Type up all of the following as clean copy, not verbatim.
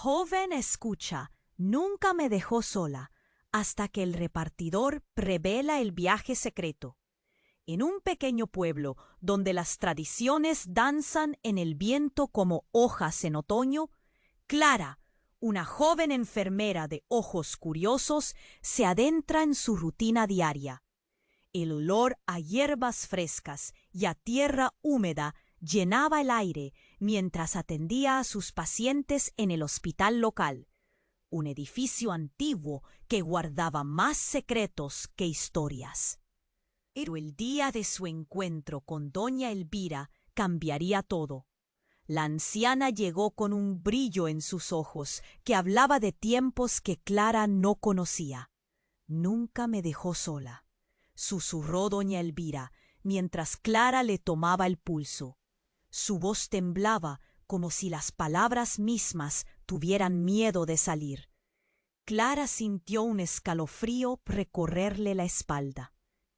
joven escucha nunca me dejó sola hasta que el repartidor revela el viaje secreto. En un pequeño pueblo donde las tradiciones danzan en el viento como hojas en otoño, Clara, una joven enfermera de ojos curiosos, se adentra en su rutina diaria. El olor a hierbas frescas y a tierra húmeda llenaba el aire mientras atendía a sus pacientes en el hospital local, un edificio antiguo que guardaba más secretos que historias. Pero el día de su encuentro con doña Elvira cambiaría todo. La anciana llegó con un brillo en sus ojos que hablaba de tiempos que Clara no conocía. «Nunca me dejó sola», susurró doña Elvira mientras Clara le tomaba el pulso. Su voz temblaba como si las palabras mismas tuvieran miedo de salir. Clara sintió un escalofrío recorrerle la espalda.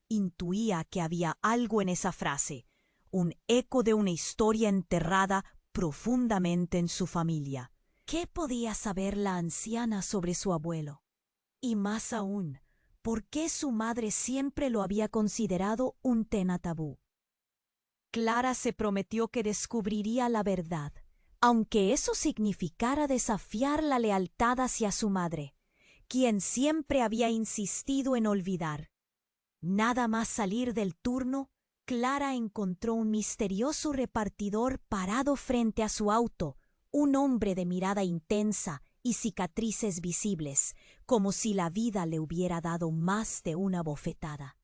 Intuía que había algo en esa frase, un eco de una historia enterrada profundamente en su familia. ¿Qué podía saber la anciana sobre su abuelo? Y más aún, ¿por qué su madre siempre lo había considerado un tema tabú? Clara se prometió que descubriría la verdad, aunque eso significara desafiar la lealtad hacia su madre, quien siempre había insistido en olvidar. Nada más salir del turno, Clara encontró un misterioso repartidor parado frente a su auto, un hombre de mirada intensa y cicatrices visibles, como si la vida le hubiera dado más de una bofetada.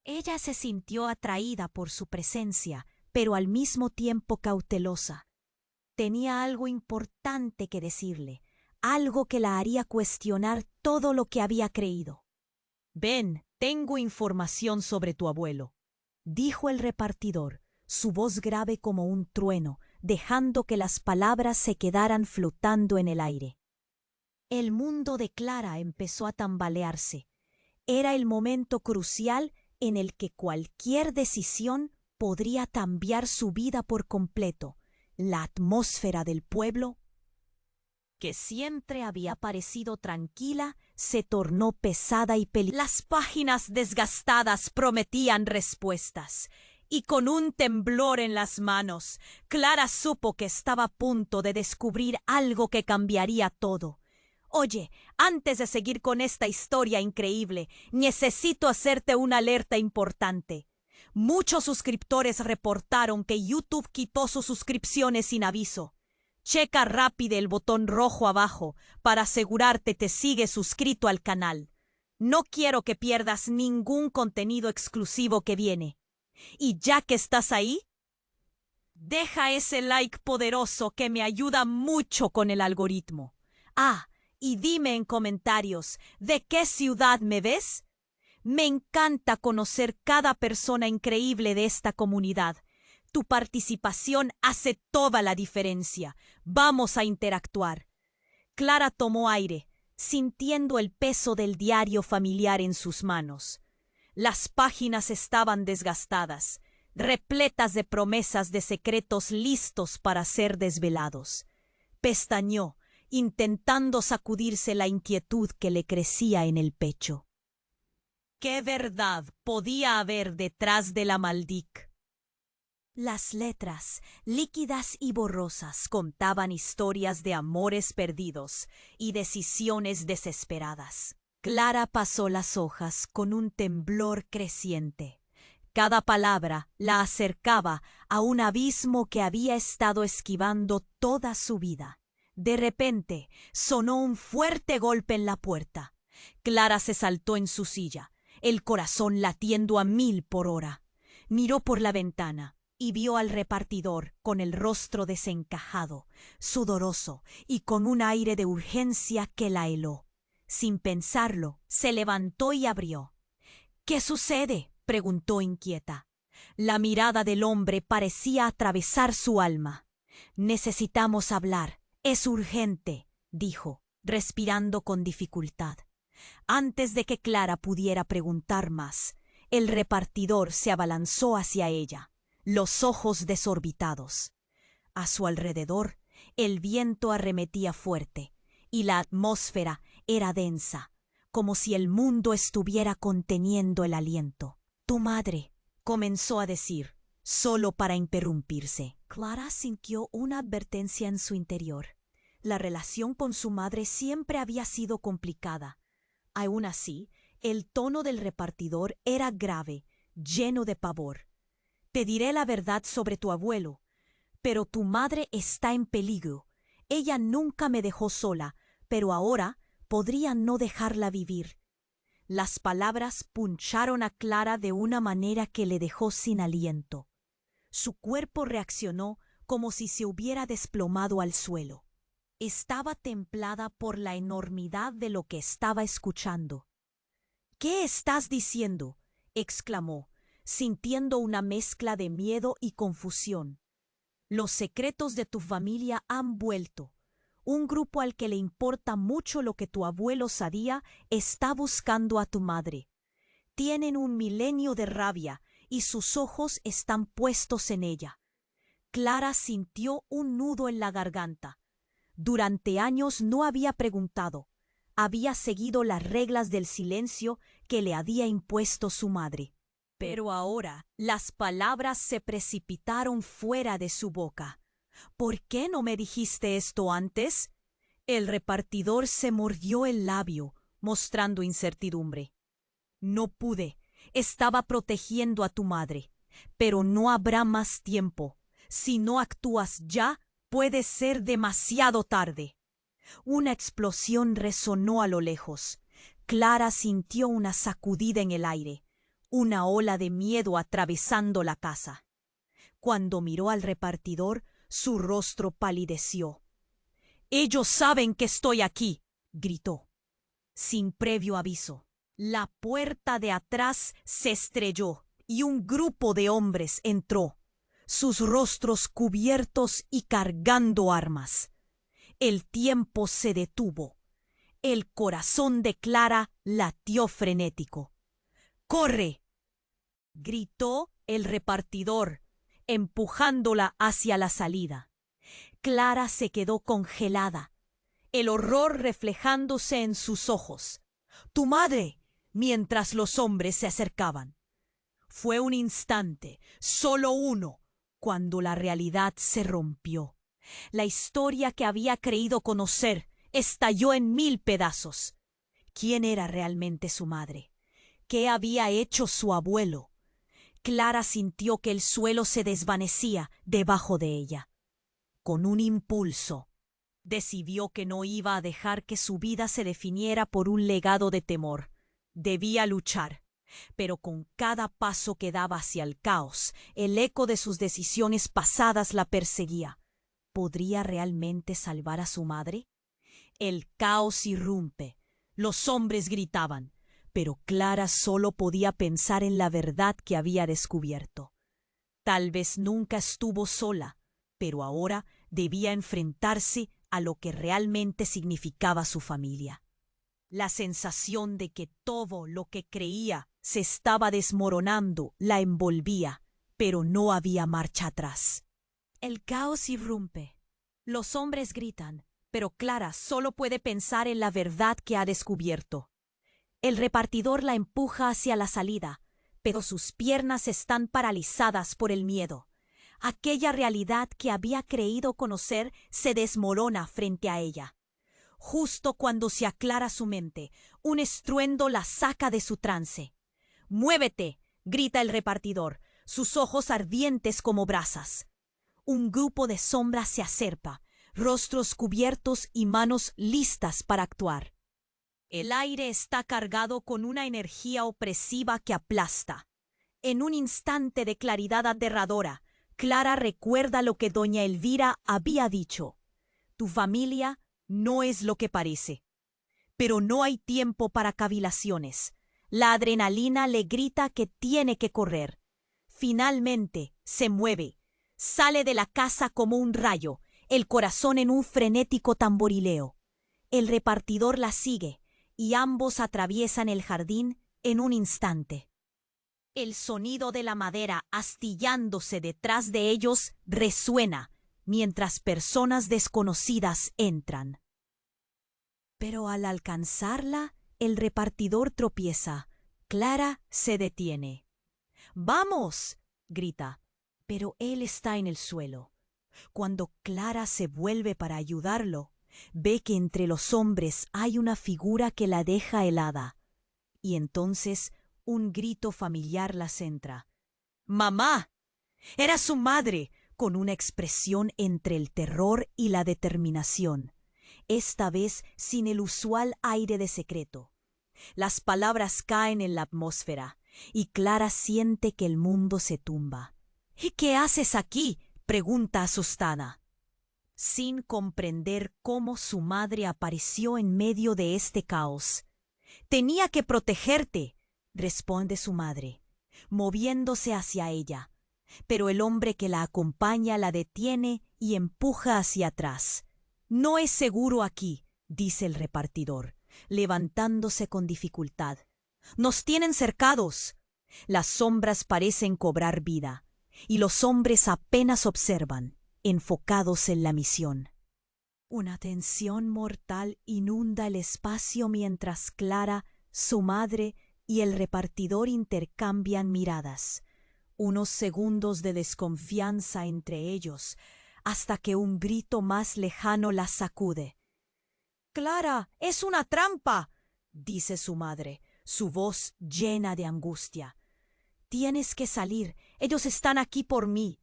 Ella se sintió atraída por su presencia, pero al mismo tiempo cautelosa. Tenía algo importante que decirle, algo que la haría cuestionar todo lo que había creído. «Ven, tengo información sobre tu abuelo», dijo el repartidor, su voz grave como un trueno, dejando que las palabras se quedaran flotando en el aire. El mundo de Clara empezó a tambalearse. Era el momento crucial en el que cualquier decisión podría cambiar su vida por completo. La atmósfera del pueblo, que siempre había parecido tranquila, se tornó pesada y peligrosa. Las páginas desgastadas prometían respuestas, y con un temblor en las manos, Clara supo que estaba a punto de descubrir algo que cambiaría todo. «Oye, antes de seguir con esta historia increíble, necesito hacerte una alerta importante. Muchos suscriptores reportaron que YouTube quitó sus suscripciones sin aviso. Checa rápido el botón rojo abajo para asegurarte que sigues suscrito al canal. No quiero que pierdas ningún contenido exclusivo que viene. Y ya que estás ahí, deja ese like poderoso que me ayuda mucho con el algoritmo. Y dime en comentarios, ¿de qué ciudad me ves? Me encanta conocer cada persona increíble de esta comunidad. Tu participación hace toda la diferencia. Vamos a interactuar». Clara tomó aire, sintiendo el peso del diario familiar en sus manos. Las páginas estaban desgastadas, repletas de promesas de secretos listos para ser desvelados. Pestañeó, intentando sacudirse la inquietud que le crecía en el pecho. ¿Qué verdad podía haber detrás de la Maldic? Las letras, líquidas y borrosas, contaban historias de amores perdidos y decisiones desesperadas. Clara pasó las hojas con un temblor creciente. Cada palabra la acercaba a un abismo que había estado esquivando toda su vida. De repente, sonó un fuerte golpe en la puerta. Clara se saltó en su silla, el corazón latiendo a 1000 por hora. Miró por la ventana y vio al repartidor con el rostro desencajado, sudoroso y con un aire de urgencia que la heló. Sin pensarlo, se levantó y abrió. «¿Qué sucede?», preguntó inquieta. La mirada del hombre parecía atravesar su alma. «Necesitamos hablar. Es urgente», dijo, respirando con dificultad. Antes de que Clara pudiera preguntar más, el repartidor se abalanzó hacia ella, los ojos desorbitados. A su alrededor, El viento arremetía fuerte y la atmósfera era densa, como si el mundo estuviera conteniendo el aliento. «Tu madre», comenzó a decir, solo para interrumpirse. Clara sintió una advertencia en su interior. La relación con su madre siempre había sido complicada. Aún así, el tono del repartidor era grave, lleno de pavor. «Te diré la verdad sobre tu abuelo, pero tu madre está en peligro. Ella nunca me dejó sola, pero ahora podría no dejarla vivir». Las palabras puncharon a Clara de una manera que le dejó sin aliento. Su cuerpo reaccionó como si se hubiera desplomado al suelo. Estaba templada por la enormidad de lo que estaba escuchando. «¿Qué estás diciendo?», exclamó, sintiendo una mezcla de miedo y confusión. «Los secretos de tu familia han vuelto. Un grupo al que le importa mucho lo que tu abuelo sabía está buscando a tu madre. Tienen un milenio de rabia y sus ojos están puestos en ella». Clara sintió un nudo en la garganta. Durante años no había preguntado. Había seguido las reglas del silencio que le había impuesto su madre. Pero ahora las palabras se precipitaron fuera de su boca. «¿Por qué no me dijiste esto antes?». El repartidor se mordió el labio, mostrando incertidumbre. «No pude. Estaba protegiendo a tu madre. Pero no habrá más tiempo. Si no actúas ya, puede ser demasiado tarde». Una explosión resonó a lo lejos. Clara sintió una sacudida en el aire, una ola de miedo atravesando la casa. Cuando miró al repartidor, su rostro palideció. «Ellos saben que estoy aquí», gritó. Sin previo aviso, la puerta de atrás se estrelló y un grupo de hombres entró, sus rostros cubiertos y cargando armas. El tiempo se detuvo. El corazón de Clara latió frenético. «¡Corre!», gritó el repartidor, empujándola hacia la salida. Clara se quedó congelada, el horror reflejándose en sus ojos. «¡Tu madre!», mientras los hombres se acercaban. Fue un instante, solo uno, cuando la realidad se rompió. La historia que había creído conocer estalló en 1000 pedazos. ¿Quién era realmente su madre? ¿Qué había hecho su abuelo? Clara sintió que el suelo se desvanecía debajo de ella. Con un impulso, decidió que no iba a dejar que su vida se definiera por un legado de temor. Debía luchar, pero con cada paso que daba hacia el caos, el eco de sus decisiones pasadas la perseguía. ¿Podría realmente salvar a su madre? El caos irrumpe. Los hombres gritaban, pero Clara solo podía pensar en la verdad que había descubierto. Tal vez nunca estuvo sola, pero ahora debía enfrentarse a lo que realmente significaba su familia. La sensación de que todo lo que creía se estaba desmoronando la envolvía, pero no había marcha atrás. El caos irrumpe. Los hombres gritan, pero Clara solo puede pensar en la verdad que ha descubierto. El repartidor la empuja hacia la salida, pero sus piernas están paralizadas por el miedo. Aquella realidad que había creído conocer se desmorona frente a ella. Justo cuando se aclara su mente, un estruendo la saca de su trance. «¡Muévete!», grita el repartidor, sus ojos ardientes como brasas. Un grupo de sombras se acerca, rostros cubiertos y manos listas para actuar. El aire está cargado con una energía opresiva que aplasta. En un instante de claridad aterradora, Clara recuerda lo que doña Elvira había dicho. «Tu familia no es lo que parece». Pero no hay tiempo para cavilaciones. La adrenalina le grita que tiene que correr. Finalmente se mueve. Sale de la casa como un rayo, el corazón en un frenético tamborileo. El repartidor la sigue y ambos atraviesan el jardín en un instante. El sonido de la madera astillándose detrás de ellos resuena, mientras personas desconocidas entran. Pero al alcanzarla, el repartidor tropieza. Clara se detiene. ¡Vamos!, grita, pero él está en el suelo. Cuando Clara se vuelve para ayudarlo, ve que entre los hombres hay una figura que la deja helada. Y entonces un grito familiar la centra. ¡Mamá! Era su madre, con una expresión entre el terror y la determinación, esta vez sin el usual aire de secreto. Las palabras caen en la atmósfera, y Clara siente que el mundo se tumba. ¿Y qué haces aquí?, pregunta asustada. Sin comprender cómo su madre apareció en medio de este caos. «Tenía que protegerte», responde su madre, moviéndose hacia ella. Pero el hombre que la acompaña la detiene y empuja hacia atrás. «No es seguro aquí», dice el repartidor, levantándose con dificultad. «Nos tienen cercados». Las sombras parecen cobrar vida, y los hombres apenas observan, enfocados en la misión. Una tensión mortal inunda el espacio mientras Clara, su madre y el repartidor intercambian miradas. Unos segundos de desconfianza entre ellos, hasta que un grito más lejano la sacude. «¡Clara, es una trampa!», dice su madre, su voz llena de angustia. «Tienes que salir, ellos están aquí por mí».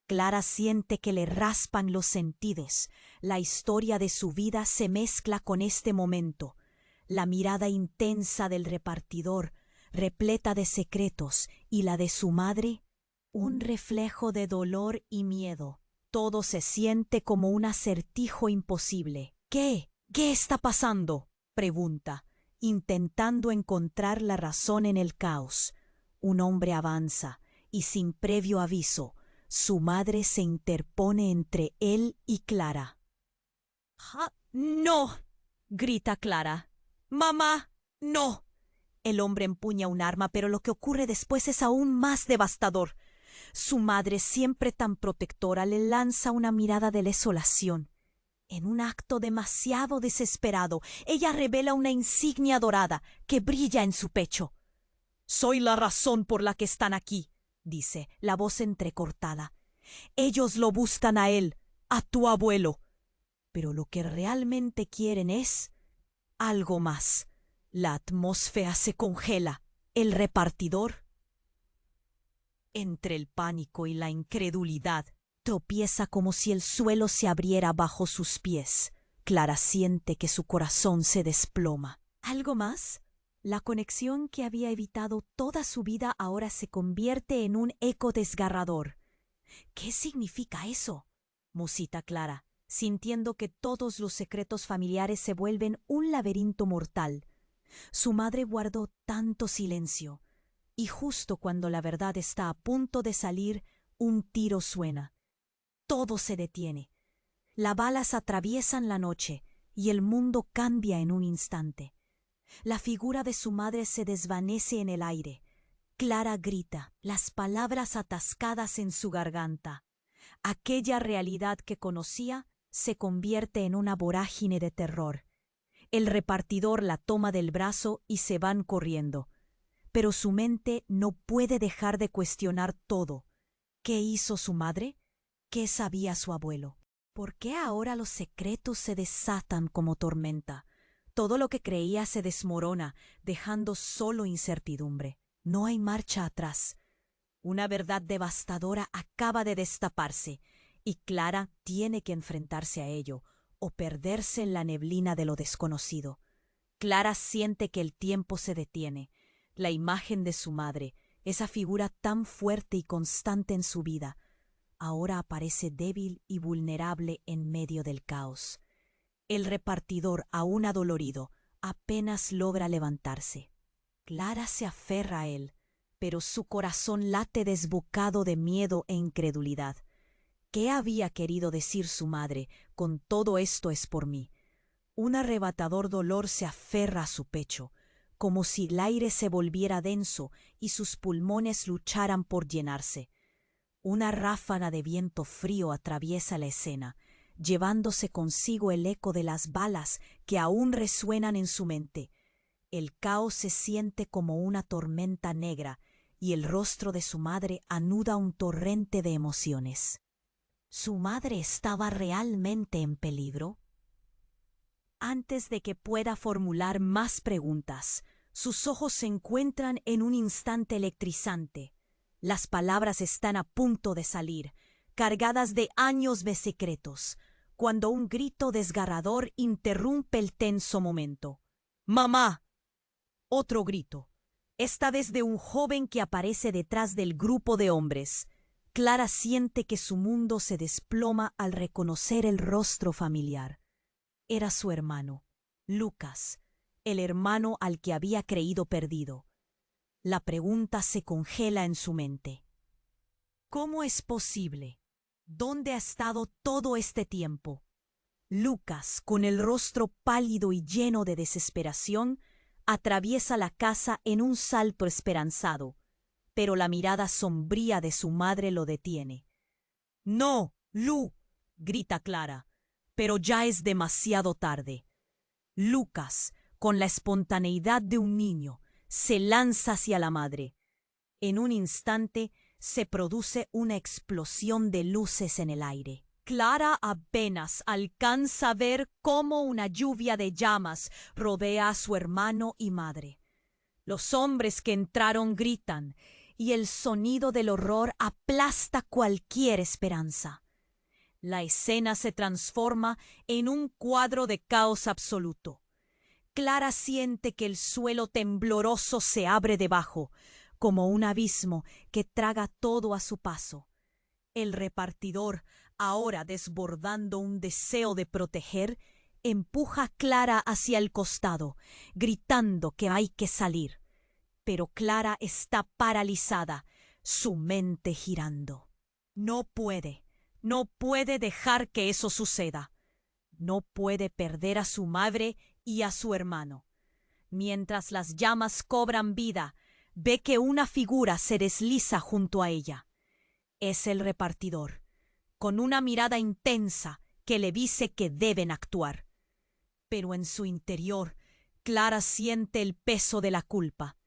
Clara siente que le raspan los sentidos. La historia de su vida se mezcla con este momento. La mirada intensa del repartidor, repleta de secretos, y la de su madre, un reflejo de dolor y miedo. Todo se siente como un acertijo imposible. ¿Qué está pasando?, pregunta, intentando encontrar la razón en el caos. Un hombre avanza, y sin previo aviso, su madre se interpone entre él y Clara. «¡No!», grita Clara. «¡Mamá, no!». El hombre empuña un arma, pero lo que ocurre después es aún más devastador. Su madre, siempre tan protectora, le lanza una mirada de desolación. En un acto demasiado desesperado, ella revela una insignia dorada que brilla en su pecho. «Soy la razón por la que están aquí», dice, la voz entrecortada. «Ellos lo buscan a él, a tu abuelo. Pero lo que realmente quieren es algo más». La atmósfera se congela. El repartidor, entre el pánico y la incredulidad, tropieza como si el suelo se abriera bajo sus pies. Clara siente que su corazón se desploma. ¿Algo más? La conexión que había evitado toda su vida ahora se convierte en un eco desgarrador. «¿Qué significa eso?», musita Clara, sintiendo que todos los secretos familiares se vuelven un laberinto mortal. Su madre guardó tanto silencio, y justo cuando la verdad está a punto de salir, un tiro suena. Todo se detiene. Las balas atraviesan la noche, y el mundo cambia en un instante. La figura de su madre se desvanece en el aire. Clara grita, las palabras atascadas en su garganta. Aquella realidad que conocía se convierte en una vorágine de terror. El repartidor la toma del brazo y se van corriendo. Pero su mente no puede dejar de cuestionar todo. ¿Qué hizo su madre? ¿Qué sabía su abuelo? ¿Por qué ahora los secretos se desatan como tormenta? Todo lo que creía se desmorona, dejando solo incertidumbre. No hay marcha atrás. Una verdad devastadora acaba de destaparse, y Clara tiene que enfrentarse a ello, o perderse en la neblina de lo desconocido. Clara siente que el tiempo se detiene. La imagen de su madre, esa figura tan fuerte y constante en su vida, ahora aparece débil y vulnerable en medio del caos. El repartidor, aún adolorido, apenas logra levantarse. Clara se aferra a él, pero su corazón late desbocado de miedo e incredulidad. ¿Qué había querido decir su madre con «todo esto es por mí»? Un arrebatador dolor se aferra a su pecho, como si el aire se volviera denso y sus pulmones lucharan por llenarse. Una ráfaga de viento frío atraviesa la escena, llevándose consigo el eco de las balas que aún resuenan en su mente. El caos se siente como una tormenta negra y el rostro de su madre anuda un torrente de emociones. ¿Su madre estaba realmente en peligro? Antes de que pueda formular más preguntas, sus ojos se encuentran en un instante electrizante. Las palabras están a punto de salir, cargadas de años de secretos, cuando un grito desgarrador interrumpe el tenso momento. ¡Mamá! Otro grito, esta vez de un joven que aparece detrás del grupo de hombres. Clara siente que su mundo se desploma al reconocer el rostro familiar. Era su hermano, Lucas, el hermano al que había creído perdido. La pregunta se congela en su mente. ¿Cómo es posible? ¿Dónde ha estado todo este tiempo? Lucas, con el rostro pálido y lleno de desesperación, atraviesa la casa en un salto esperanzado, pero la mirada sombría de su madre lo detiene. «¡No, Lu!», grita Clara, pero ya es demasiado tarde. Lucas, con la espontaneidad de un niño, se lanza hacia la madre. En un instante se produce una explosión de luces en el aire. Clara apenas alcanza a ver cómo una lluvia de llamas rodea a su hermano y madre. Los hombres que entraron gritan, y el sonido del horror aplasta cualquier esperanza. La escena se transforma en un cuadro de caos absoluto. Clara siente que el suelo tembloroso se abre debajo, como un abismo que traga todo a su paso. El repartidor, ahora desbordando un deseo de proteger, empuja a Clara hacia el costado, gritando que hay que salir. Pero Clara está paralizada, su mente girando. No puede dejar que eso suceda. No puede perder a su madre y a su hermano. Mientras las llamas cobran vida, ve que una figura se desliza junto a ella. Es el repartidor, con una mirada intensa que le dice que deben actuar. Pero en su interior, Clara siente el peso de la culpa.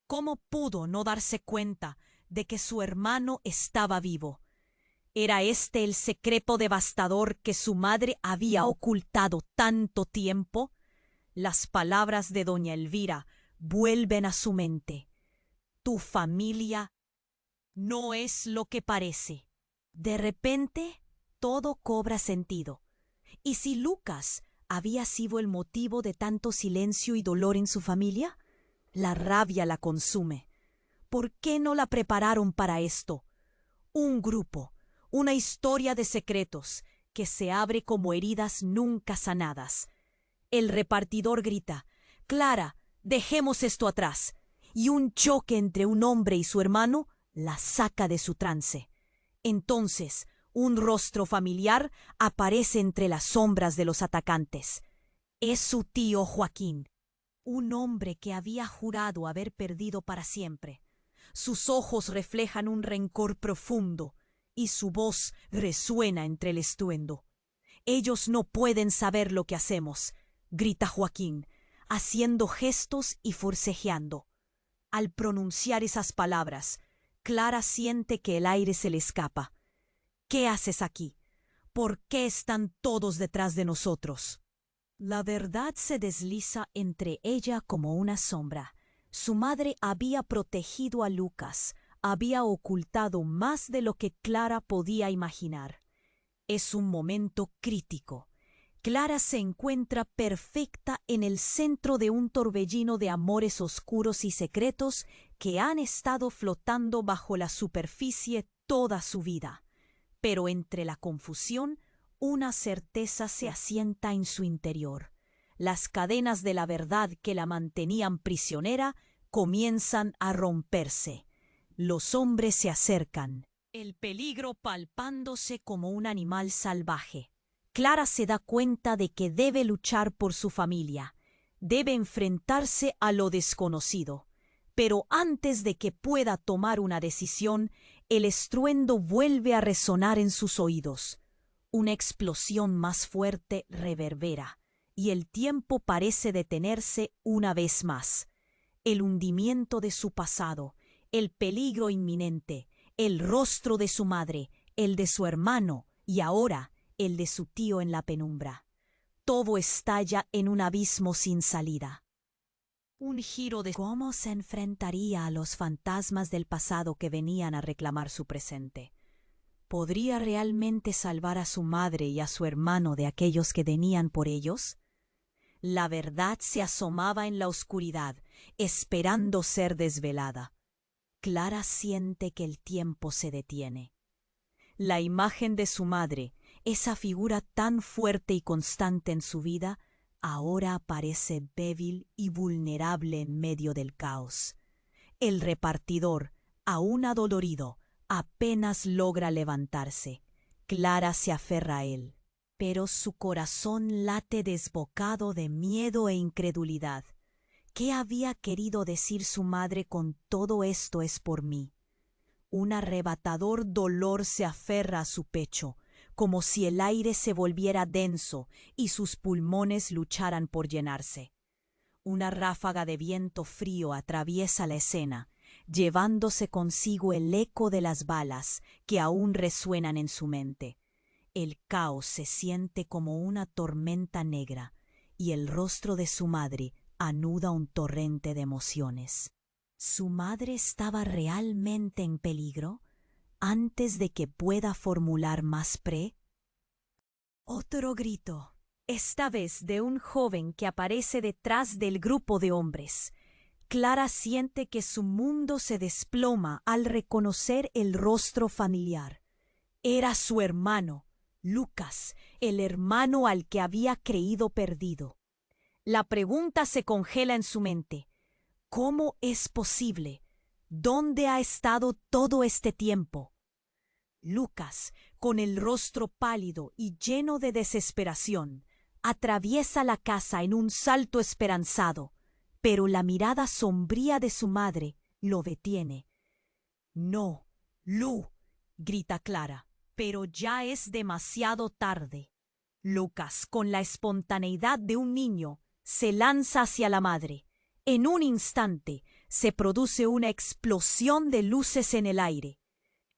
¿Cómo pudo no darse cuenta de que su hermano estaba vivo? ¿Era este el secreto devastador que su madre había ocultado tanto tiempo? Las palabras de doña Elvira vuelven a su mente. Tu familia no es lo que parece. De repente, todo cobra sentido. ¿Y si Lucas había sido el motivo de tanto silencio y dolor en su familia? La rabia la consume. ¿Por qué no la prepararon para esto? Un grupo, una historia de secretos que se abre como heridas nunca sanadas. El repartidor grita: «Clara, dejemos esto atrás», y un choque entre un hombre y su hermano la saca de su trance. Entonces, un rostro familiar aparece entre las sombras de los atacantes. Es su tío Joaquín, un hombre que había jurado haber perdido para siempre. Sus ojos reflejan un rencor profundo y su voz resuena entre el estruendo. «Ellos no pueden saber lo que hacemos», grita Joaquín, haciendo gestos y forcejeando. Al pronunciar esas palabras, Clara siente que el aire se le escapa. «¿Qué haces aquí? ¿Por qué están todos detrás de nosotros?». La verdad se desliza entre ella como una sombra. Su madre había protegido a Lucas, había ocultado más de lo que Clara podía imaginar. Es un momento crítico. Clara se encuentra perfecta en el centro de un torbellino de amores oscuros y secretos que han estado flotando bajo la superficie toda su vida. Pero entre la confusión, una certeza se asienta en su interior. Las cadenas de la verdad que la mantenían prisionera comienzan a romperse. Los hombres se acercan, el peligro palpándose como un animal salvaje. Clara se da cuenta de que debe luchar por su familia, debe enfrentarse a lo desconocido. Pero antes de que pueda tomar una decisión, El estruendo vuelve a resonar en sus oídos. Una explosión más fuerte reverbera, y el tiempo parece detenerse una vez más. El hundimiento de su pasado, el peligro inminente, el rostro de su madre, el de su hermano y ahora el de su tío en la penumbra. Todo estalla en un abismo sin salida. Un giro de cómo se enfrentaría a los fantasmas del pasado que venían a reclamar su presente. ¿Podría realmente salvar a su madre y a su hermano de aquellos que venían por ellos? La verdad se asomaba en la oscuridad, esperando ser desvelada. Clara siente que el tiempo se detiene. La imagen de su madre, esa figura tan fuerte y constante en su vida, ahora aparece débil y vulnerable en medio del caos. El repartidor, aún adolorido, apenas logra levantarse. Clara se aferra a él, pero su corazón late desbocado de miedo e incredulidad. ¿Qué había querido decir su madre con todo esto es por mí? Un arrebatador dolor se aferra a su pecho, como si el aire se volviera denso y sus pulmones lucharan por llenarse. Una ráfaga de viento frío atraviesa la escena, llevándose consigo el eco de las balas que aún resuenan en su mente. El caos se siente como una tormenta negra, y el rostro de su madre anuda un torrente de emociones. ¿Su madre estaba realmente en peligro antes de que pueda formular más Otro grito, esta vez de un joven que aparece detrás del grupo de hombres. Clara siente que su mundo se desploma al reconocer el rostro familiar. Era su hermano, Lucas, el hermano al que había creído perdido. La pregunta se congela en su mente. ¿Cómo es posible? ¿Dónde ha estado todo este tiempo? Lucas, con el rostro pálido y lleno de desesperación, atraviesa la casa en un salto esperanzado, pero la mirada sombría de su madre lo detiene. «No, Lu», grita Clara, pero ya es demasiado tarde. Lucas, con la espontaneidad de un niño, se lanza hacia la madre. En un instante se produce una explosión de luces en el aire.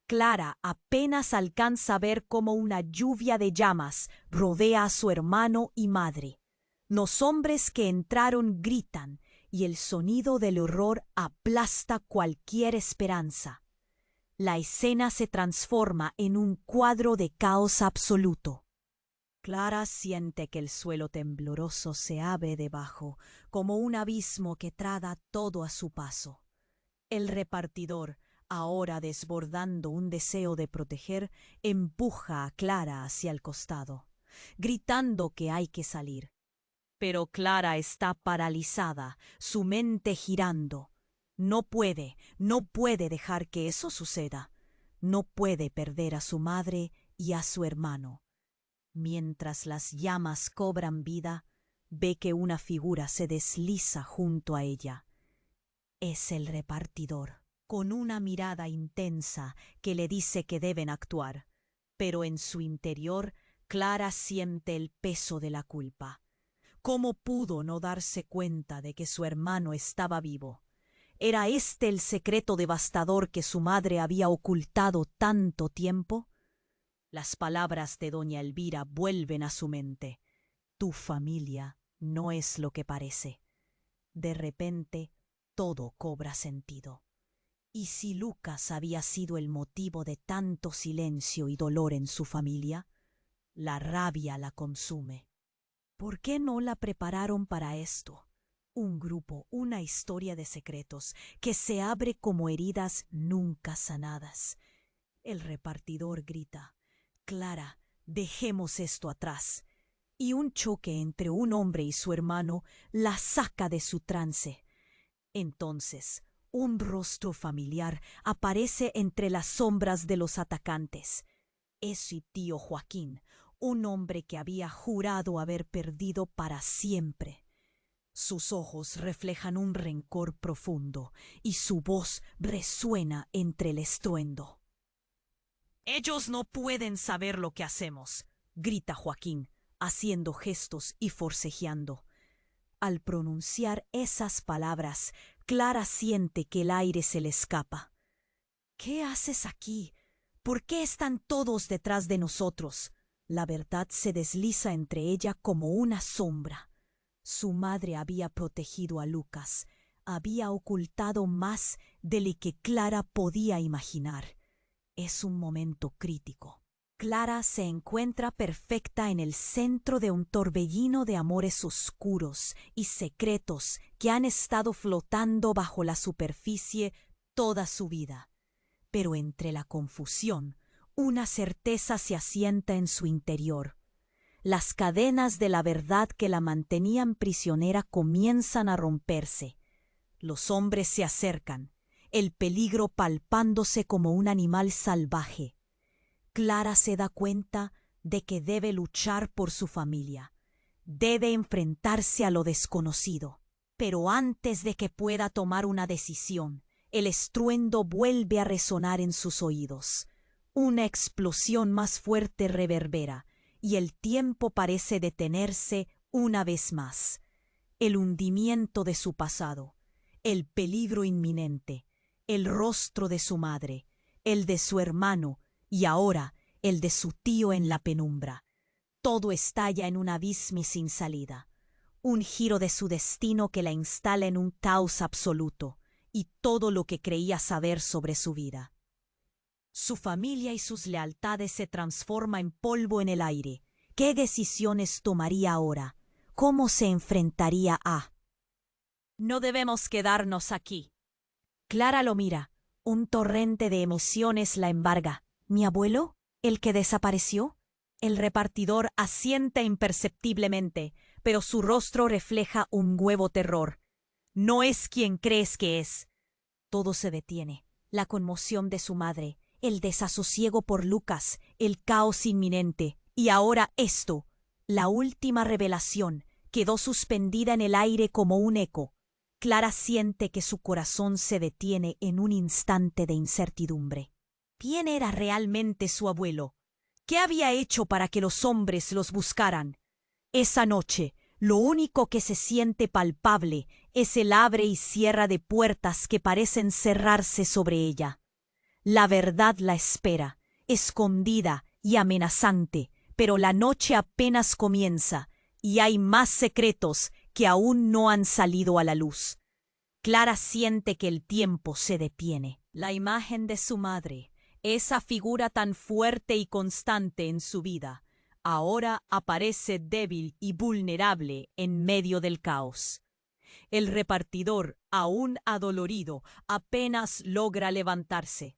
Clara apenas alcanza a ver cómo una lluvia de llamas rodea a su hermano y madre. Los hombres que entraron gritan y el sonido del horror aplasta cualquier esperanza. La escena se transforma en un cuadro de caos absoluto. Clara siente que el suelo tembloroso se abre debajo, como un abismo que traga todo a su paso. El repartidor, ahora desbordando un deseo de proteger, empuja a Clara hacia el costado, gritando que hay que salir. Pero Clara está paralizada, su mente girando. No puede dejar que eso suceda. No puede perder a su madre y a su hermano. Mientras las llamas cobran vida, ve que una figura se desliza junto a ella. Es el repartidor, con una mirada intensa que le dice que deben actuar, pero en su interior Clara siente el peso de la culpa. ¿Cómo pudo no darse cuenta de que su hermano estaba vivo? ¿Era este el secreto devastador que su madre había ocultado tanto tiempo? Las palabras de doña Elvira vuelven a su mente. Tu familia no es lo que parece. De repente, todo cobra sentido. ¿Y si Lucas había sido el motivo de tanto silencio y dolor en su familia? La rabia la consume. ¿Por qué no la prepararon para esto? Un grupo, una historia de secretos que se abre como heridas nunca sanadas. El repartidor grita: Clara, dejemos esto atrás. Y un choque entre un hombre y su hermano la saca de su trance. Entonces, un rostro familiar aparece entre las sombras de los atacantes. Es su tío Joaquín, un hombre que había jurado haber perdido para siempre. Sus ojos reflejan un rencor profundo y su voz resuena entre el estruendo. Ellos no pueden saber lo que hacemos, grita Joaquín, haciendo gestos y forcejeando. Al pronunciar esas palabras, Clara siente que el aire se le escapa. ¿Qué haces aquí? ¿Por qué están todos detrás de nosotros? La verdad se desliza entre ella como una sombra. Su madre había protegido a Lucas, había ocultado más de lo que Clara podía imaginar. Es un momento crítico. Clara se encuentra perfecta en el centro de un torbellino de amores oscuros y secretos que han estado flotando bajo la superficie toda su vida. Pero entre la confusión, una certeza se asienta en su interior. Las cadenas de la verdad que la mantenían prisionera comienzan a romperse. Los hombres se acercan, el peligro palpándose como un animal salvaje. Clara se da cuenta de que debe luchar por su familia. Debe enfrentarse a lo desconocido. Pero antes de que pueda tomar una decisión, el estruendo vuelve a resonar en sus oídos. Una explosión más fuerte reverbera, y el tiempo parece detenerse una vez más. El hundimiento de su pasado, el peligro inminente, el rostro de su madre, el de su hermano y ahora el de su tío en la penumbra. Todo estalla en un abismo sin salida. Un giro de su destino que la instala en un caos absoluto y todo lo que creía saber sobre su vida. Su familia y sus lealtades se transforman en polvo en el aire. ¿Qué decisiones tomaría ahora? ¿Cómo se enfrentaría a? No debemos quedarnos aquí. Clara lo mira. Un torrente de emociones la embarga. ¿Mi abuelo? ¿El que desapareció? El repartidor asiente imperceptiblemente, pero su rostro refleja un nuevo terror. No es quien crees que es. Todo se detiene. La conmoción de su madre, el desasosiego por Lucas, el caos inminente. Y ahora esto, la última revelación, quedó suspendida en el aire como un eco. Clara siente que su corazón se detiene en un instante de incertidumbre. ¿Quién era realmente su abuelo? ¿Qué había hecho para que los hombres los buscaran? Esa noche, lo único que se siente palpable es el abre y cierra de puertas que parecen cerrarse sobre ella. La verdad la espera, escondida y amenazante, pero la noche apenas comienza y hay más secretos que aún no han salido a la luz. Clara siente que el tiempo se detiene. La imagen de su madre, esa figura tan fuerte y constante en su vida, ahora aparece débil y vulnerable en medio del caos. El repartidor, aún adolorido, apenas logra levantarse.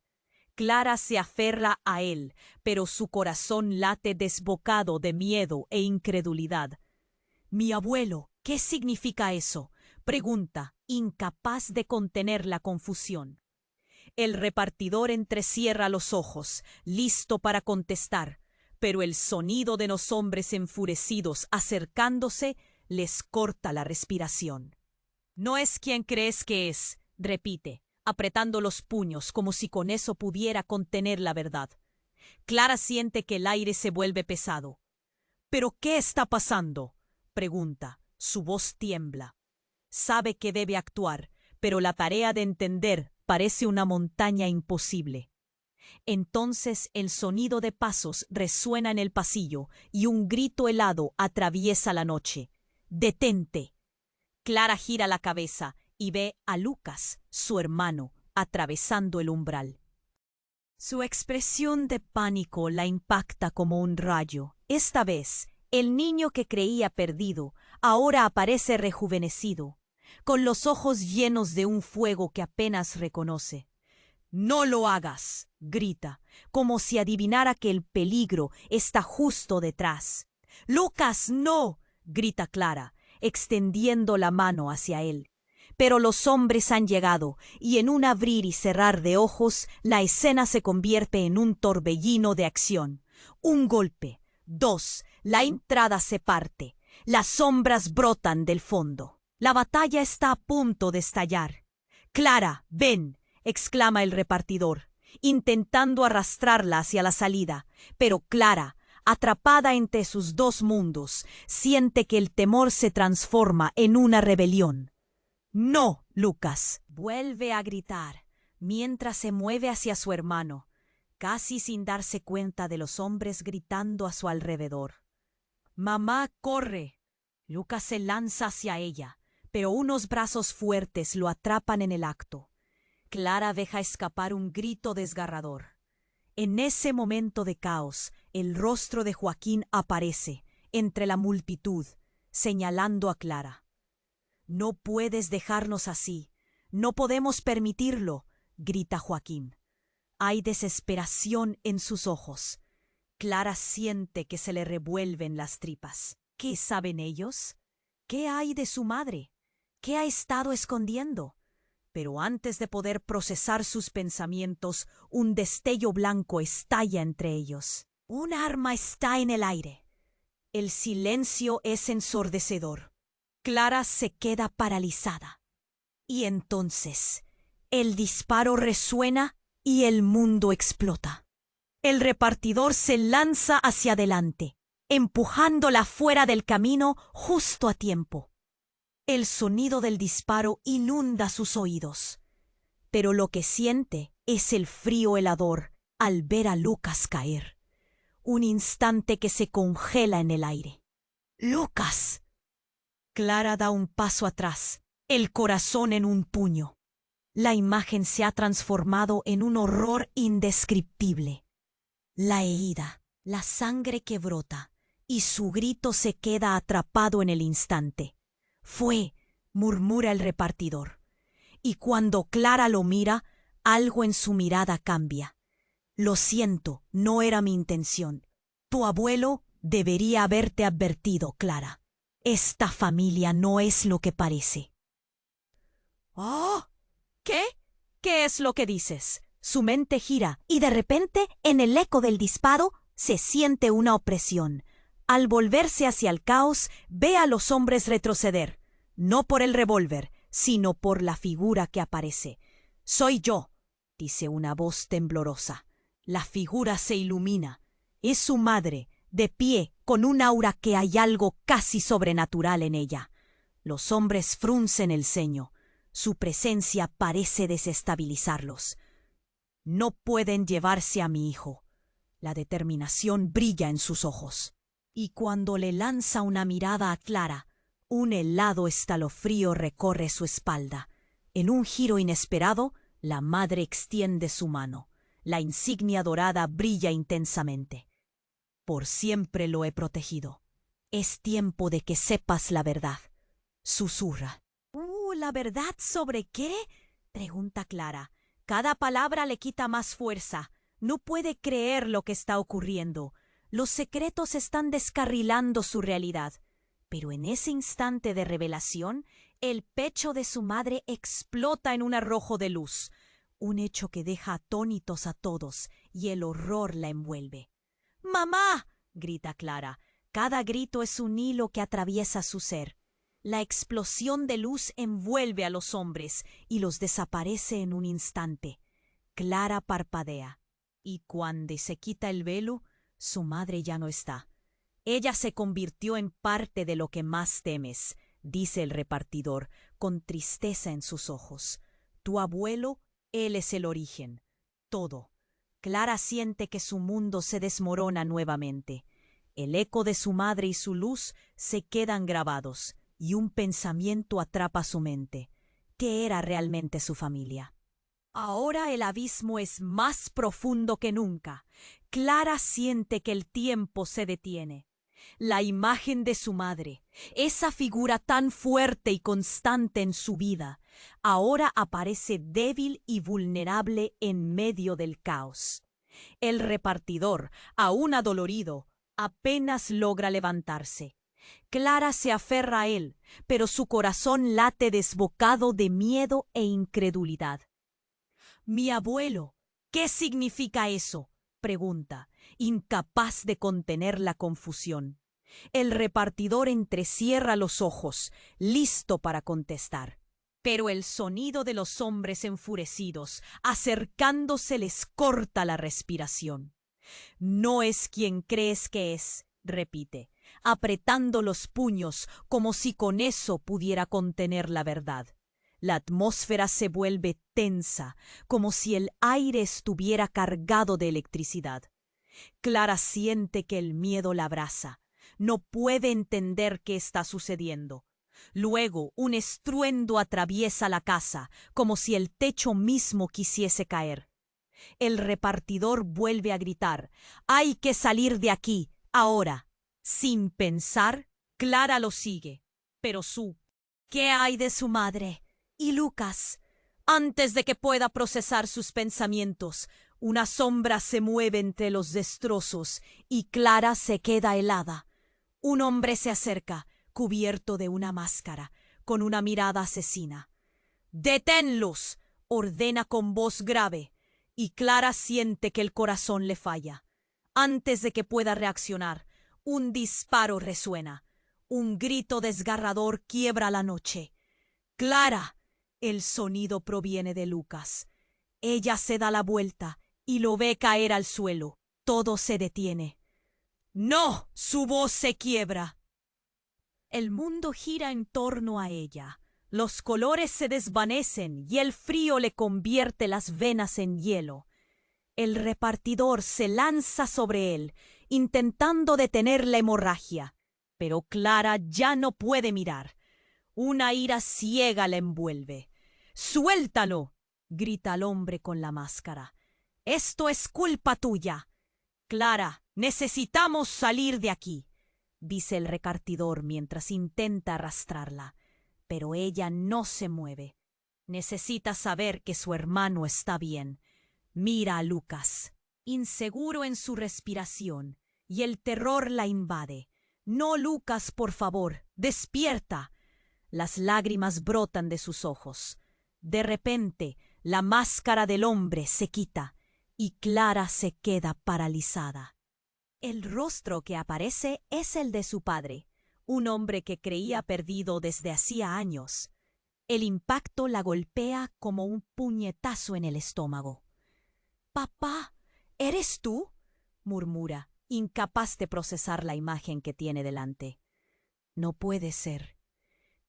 Clara se aferra a él, pero su corazón late desbocado de miedo e incredulidad. «Mi abuelo, ¿qué significa eso?», pregunta, incapaz de contener la confusión. El repartidor entrecierra los ojos, listo para contestar, pero el sonido de los hombres enfurecidos acercándose les corta la respiración. «No es quien crees que es», repite, apretando los puños como si con eso pudiera contener la verdad. Clara siente que el aire se vuelve pesado. «¿Pero qué está pasando?», pregunta. Su voz tiembla. Sabe que debe actuar, pero la tarea de entender parece una montaña imposible. Entonces el sonido de pasos resuena en el pasillo y un grito helado atraviesa la noche. «¡Detente!». Clara gira la cabeza y ve a Lucas, su hermano, atravesando el umbral. Su expresión de pánico la impacta como un rayo. Esta vez, el niño que creía perdido ahora aparece rejuvenecido, con los ojos llenos de un fuego que apenas reconoce. «¡No lo hagas!», grita, como si adivinara que el peligro está justo detrás. «¡Lucas, no!», grita Clara, extendiendo la mano hacia él. Pero los hombres han llegado, y en un abrir y cerrar de ojos, la escena se convierte en un torbellino de acción. Un golpe, dos, la entrada se parte, las sombras brotan del fondo. La batalla está a punto de estallar. «Clara, ven», exclama el repartidor, intentando arrastrarla hacia la salida, pero Clara, atrapada entre sus dos mundos, siente que el temor se transforma en una rebelión. «¡No, Lucas!», vuelve a gritar, mientras se mueve hacia su hermano, casi sin darse cuenta de los hombres gritando a su alrededor. «¡Mamá, corre!». Lucas se lanza hacia ella, pero unos brazos fuertes lo atrapan en el acto. Clara deja escapar un grito desgarrador. En ese momento de caos, el rostro de Joaquín aparece entre la multitud, señalando a Clara. «No puedes dejarnos así. No podemos permitirlo», grita Joaquín. Hay desesperación en sus ojos. Clara siente que se le revuelven las tripas. ¿Qué saben ellos? ¿Qué hay de su madre? ¿Qué ha estado escondiendo? Pero antes de poder procesar sus pensamientos, un destello blanco estalla entre ellos. Un arma está en el aire. El silencio es ensordecedor. Clara se queda paralizada. Y entonces, el disparo resuena y el mundo explota. El repartidor se lanza hacia adelante, empujándola fuera del camino justo a tiempo. El sonido del disparo inunda sus oídos, pero lo que siente es el frío helador al ver a Lucas caer. Un instante que se congela en el aire. ¡Lucas! Clara da un paso atrás, el corazón en un puño. La imagen se ha transformado en un horror indescriptible. La herida, la sangre que brota, y su grito se queda atrapado en el instante. «Fue», murmura el repartidor. Y cuando Clara lo mira, algo en su mirada cambia. «Lo siento, no era mi intención. Tu abuelo debería haberte advertido, Clara. Esta familia no es lo que parece». «¿Oh? ¿Qué? ¿Qué es lo que dices?». Su mente gira y de repente, en el eco del disparo, se siente una opresión. Al volverse hacia el caos, ve a los hombres retroceder, no por el revólver, sino por la figura que aparece. «Soy yo», dice una voz temblorosa. La figura se ilumina. Es su madre, de pie, con un aura que hay algo casi sobrenatural en ella. Los hombres fruncen el ceño. Su presencia parece desestabilizarlos. «No pueden llevarse a mi hijo». La determinación brilla en sus ojos. Y cuando le lanza una mirada a Clara, un helado escalofrío recorre su espalda. En un giro inesperado, la madre extiende su mano. La insignia dorada brilla intensamente. «Por siempre lo he protegido. Es tiempo de que sepas la verdad», susurra. ¿La verdad sobre qué?», pregunta Clara. Cada palabra le quita más fuerza. No puede creer lo que está ocurriendo. Los secretos están descarrilando su realidad. Pero en ese instante de revelación, el pecho de su madre explota en un arrojo de luz. Un hecho que deja atónitos a todos y el horror la envuelve. «¡Mamá!», grita Clara. Cada grito es un hilo que atraviesa su ser. La explosión de luz envuelve a los hombres y los desaparece en un instante. Clara parpadea, y cuando se quita el velo, su madre ya no está. «Ella se convirtió en parte de lo que más temes», dice el repartidor, con tristeza en sus ojos. «Tu abuelo, él es el origen. Todo». Clara siente que su mundo se desmorona nuevamente. El eco de su madre y su luz se quedan grabados. Y un pensamiento atrapa su mente. ¿Qué era realmente su familia? Ahora el abismo es más profundo que nunca. Clara siente que el tiempo se detiene. La imagen de su madre, esa figura tan fuerte y constante en su vida, ahora aparece débil y vulnerable en medio del caos. El repartidor, aún adolorido, apenas logra levantarse. Clara se aferra a él, pero su corazón late desbocado de miedo e incredulidad. «Mi abuelo, ¿qué significa eso?», pregunta, incapaz de contener la confusión. El repartidor entrecierra los ojos, listo para contestar. Pero el sonido de los hombres enfurecidos, acercándose, les corta la respiración. No es quien crees que es, repite, apretando los puños como si con eso pudiera contener la verdad. La atmósfera se vuelve tensa, como si el aire estuviera cargado de electricidad. Clara siente que el miedo la abraza. No puede entender qué está sucediendo. Luego, un estruendo atraviesa la casa, como si el techo mismo quisiese caer. El repartidor vuelve a gritar: «¡Hay que salir de aquí, ahora!». Sin pensar, Clara lo sigue. Pero ¿qué hay de su madre? ¿Y Lucas? Antes de que pueda procesar sus pensamientos, una sombra se mueve entre los destrozos y Clara se queda helada. Un hombre se acerca, cubierto de una máscara, con una mirada asesina. «¡Deténlos!», ordena con voz grave, y Clara siente que el corazón le falla. Antes de que pueda reaccionar, un disparo resuena. Un grito desgarrador quiebra la noche. «¡Clara!». El sonido proviene de Lucas. Ella se da la vuelta y lo ve caer al suelo. Todo se detiene. «¡No!». Su voz se quiebra. El mundo gira en torno a ella. Los colores se desvanecen y el frío le convierte las venas en hielo. El repartidor se lanza sobre él, intentando detener la hemorragia. Pero Clara ya no puede mirar. Una ira ciega la envuelve. «¡Suéltalo!», grita el hombre con la máscara. «Esto es culpa tuya». «Clara, necesitamos salir de aquí», dice el repartidor mientras intenta arrastrarla. Pero ella no se mueve. Necesita saber que su hermano está bien. Mira a Lucas, inseguro en su respiración, y el terror la invade. «No, Lucas, por favor, despierta». Las lágrimas brotan de sus ojos. De repente, la máscara del hombre se quita y Clara se queda paralizada. El rostro que aparece es el de su padre, un hombre que creía perdido desde hacía años. El impacto la golpea como un puñetazo en el estómago. «Papá, ¿eres tú?», murmura, incapaz de procesar la imagen que tiene delante. «No puede ser».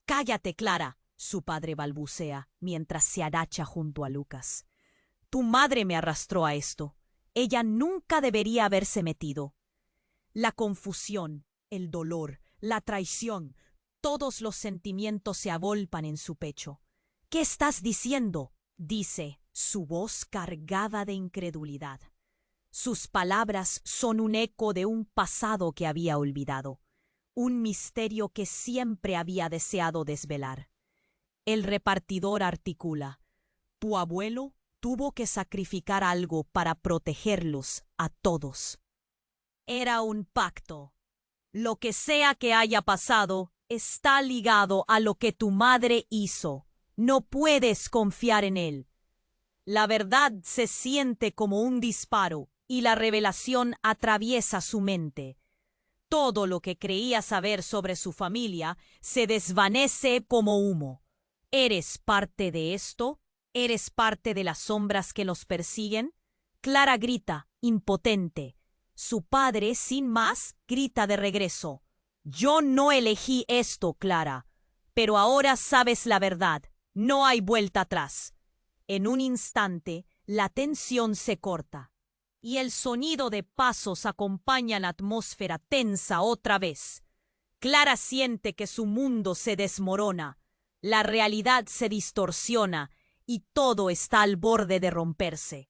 «Cállate, Clara», su padre balbucea mientras se agacha junto a Lucas. «Tu madre me arrastró a esto. Ella nunca debería haberse metido». La confusión, el dolor, la traición, todos los sentimientos se agolpan en su pecho. «¿Qué estás diciendo?», dice, su voz cargada de incredulidad. Sus palabras son un eco de un pasado que había olvidado, un misterio que siempre había deseado desvelar. El repartidor articula: «Tu abuelo tuvo que sacrificar algo para protegerlos a todos. Era un pacto. Lo que sea que haya pasado está ligado a lo que tu madre hizo. No puedes confiar en él». La verdad se siente como un disparo y la revelación atraviesa su mente. Todo lo que creía saber sobre su familia se desvanece como humo. ¿Eres parte de esto? ¿Eres parte de las sombras que los persiguen? Clara grita, impotente. Su padre, sin más, grita de regreso: «Yo no elegí esto, Clara, pero ahora sabes la verdad. No hay vuelta atrás». En un instante, la tensión se corta y el sonido de pasos acompaña la atmósfera tensa otra vez. Clara siente que su mundo se desmorona, la realidad se distorsiona y todo está al borde de romperse.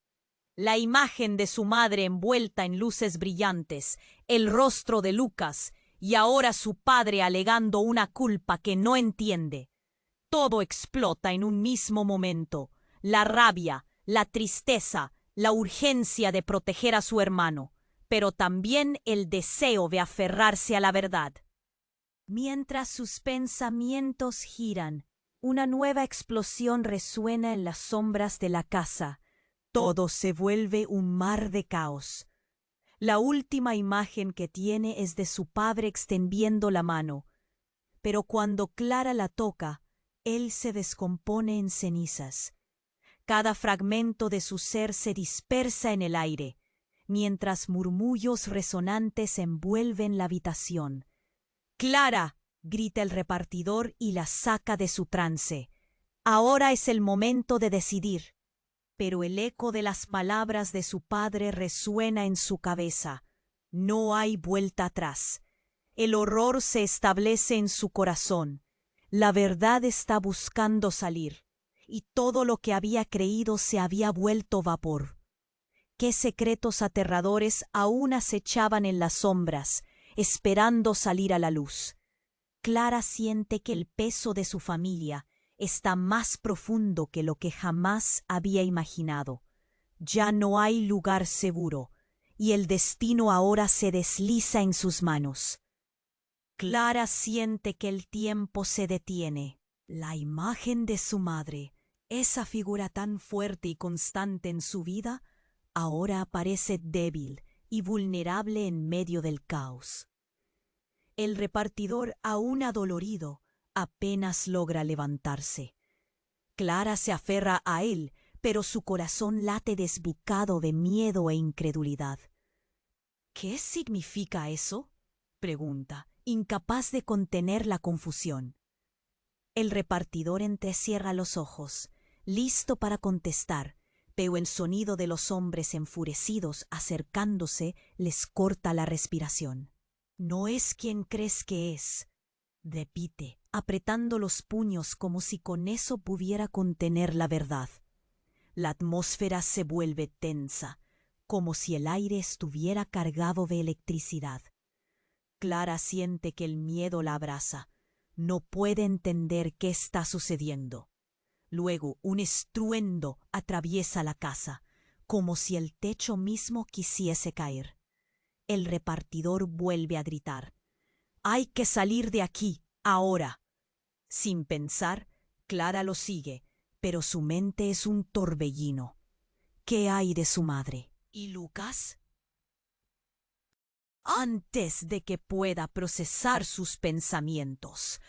La imagen de su madre envuelta en luces brillantes, el rostro de Lucas y ahora su padre alegando una culpa que no entiende. Todo explota en un mismo momento. La rabia, la tristeza, la urgencia de proteger a su hermano, pero también el deseo de aferrarse a la verdad. Mientras sus pensamientos giran, una nueva explosión resuena en las sombras de la casa. Todo se vuelve un mar de caos. La última imagen que tiene es de su padre extendiendo la mano, pero cuando Clara la toca, Él se descompone en cenizas. Cada fragmento de su ser se dispersa en el aire, mientras murmullos resonantes envuelven la habitación. «¡Clara!», grita el repartidor y la saca de su trance. Ahora es el momento de decidir. Pero el eco de las palabras de su padre resuena en su cabeza. No hay vuelta atrás. El horror se establece en su corazón. La verdad está buscando salir, y todo lo que había creído se había vuelto vapor. Qué secretos aterradores aún acechaban en las sombras, esperando salir a la luz. Clara siente que el peso de su familia está más profundo que lo que jamás había imaginado. Ya no hay lugar seguro, y el destino ahora se desliza en sus manos. Clara siente que el tiempo se detiene. La imagen de su madre, esa figura tan fuerte y constante en su vida, ahora aparece débil y vulnerable en medio del caos. El repartidor, aún adolorido, apenas logra levantarse. Clara se aferra a él, pero su corazón late desbocado de miedo e incredulidad. «¿Qué significa eso?», pregunta, incapaz de contener la confusión. El repartidor entrecierra los ojos, listo para contestar, pero el sonido de los hombres enfurecidos acercándose les corta la respiración. «No es quien crees que es», repite, apretando los puños como si con eso pudiera contener la verdad. La atmósfera se vuelve tensa, como si el aire estuviera cargado de electricidad. Clara siente que el miedo la abraza. No puede entender qué está sucediendo. Luego un estruendo atraviesa la casa, como si el techo mismo quisiese caer. El repartidor vuelve a gritar: «Hay que salir de aquí, ahora». Sin pensar, Clara lo sigue, pero su mente es un torbellino. ¿Qué hay de su madre? ¿Y Lucas? Antes de que pueda procesar sus pensamientos,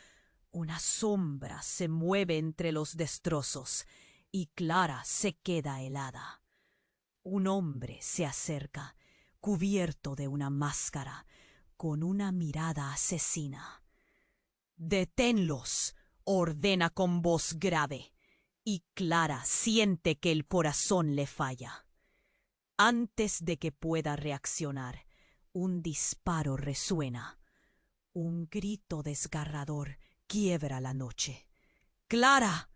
una sombra se mueve entre los destrozos y Clara se queda helada. Un hombre se acerca, cubierto de una máscara, con una mirada asesina. «Deténlos», ordena con voz grave, y Clara siente que el corazón le falla. Antes de que pueda reaccionar, un disparo resuena. Un grito desgarrador quiebra la noche. «¡Clara!».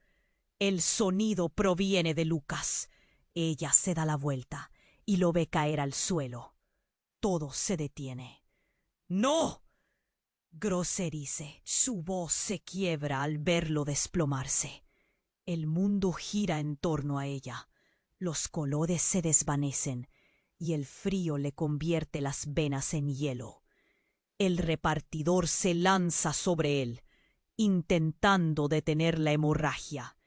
El sonido proviene de Lucas. Ella se da la vuelta y lo ve caer al suelo. Todo se detiene. «¡No!», groserice. Su voz se quiebra al verlo desplomarse. El mundo gira en torno a ella. Los colores se desvanecen y el frío le convierte las venas en hielo. El repartidor se lanza sobre él, intentando detener la hemorragia.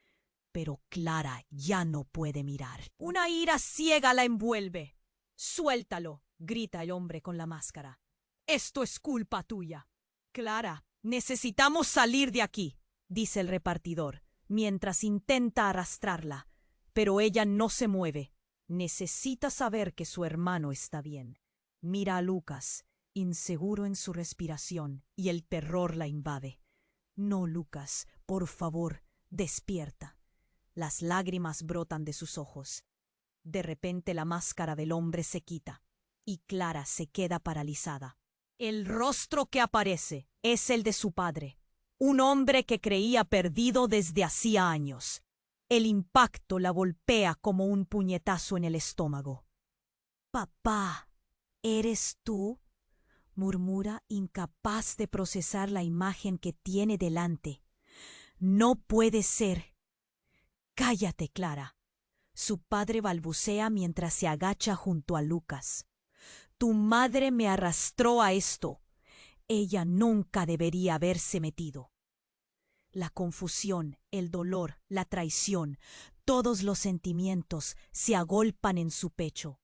Pero Clara ya no puede mirar. Una ira ciega la envuelve. «¡Suéltalo!», grita el hombre con la máscara. «Esto es culpa tuya». «Clara, necesitamos salir de aquí», dice el repartidor, mientras intenta arrastrarla. Pero ella no se mueve. Necesita saber que su hermano está bien. Mira a Lucas, inseguro en su respiración, y el terror la invade. «No, Lucas, por favor, despierta». Las lágrimas brotan de sus ojos. De repente la máscara del hombre se quita, y Clara se queda paralizada. El rostro que aparece es el de su padre, un hombre que creía perdido desde hacía años. El impacto la golpea como un puñetazo en el estómago. «Papá, ¿eres tú?», murmura, incapaz de procesar la imagen que tiene delante. «No puede ser». «Cállate, Clara», su padre balbucea mientras se agacha junto a Lucas. «Tu madre me arrastró a esto. Ella nunca debería haberse metido». La confusión, el dolor, la traición, todos los sentimientos se agolpan en su pecho.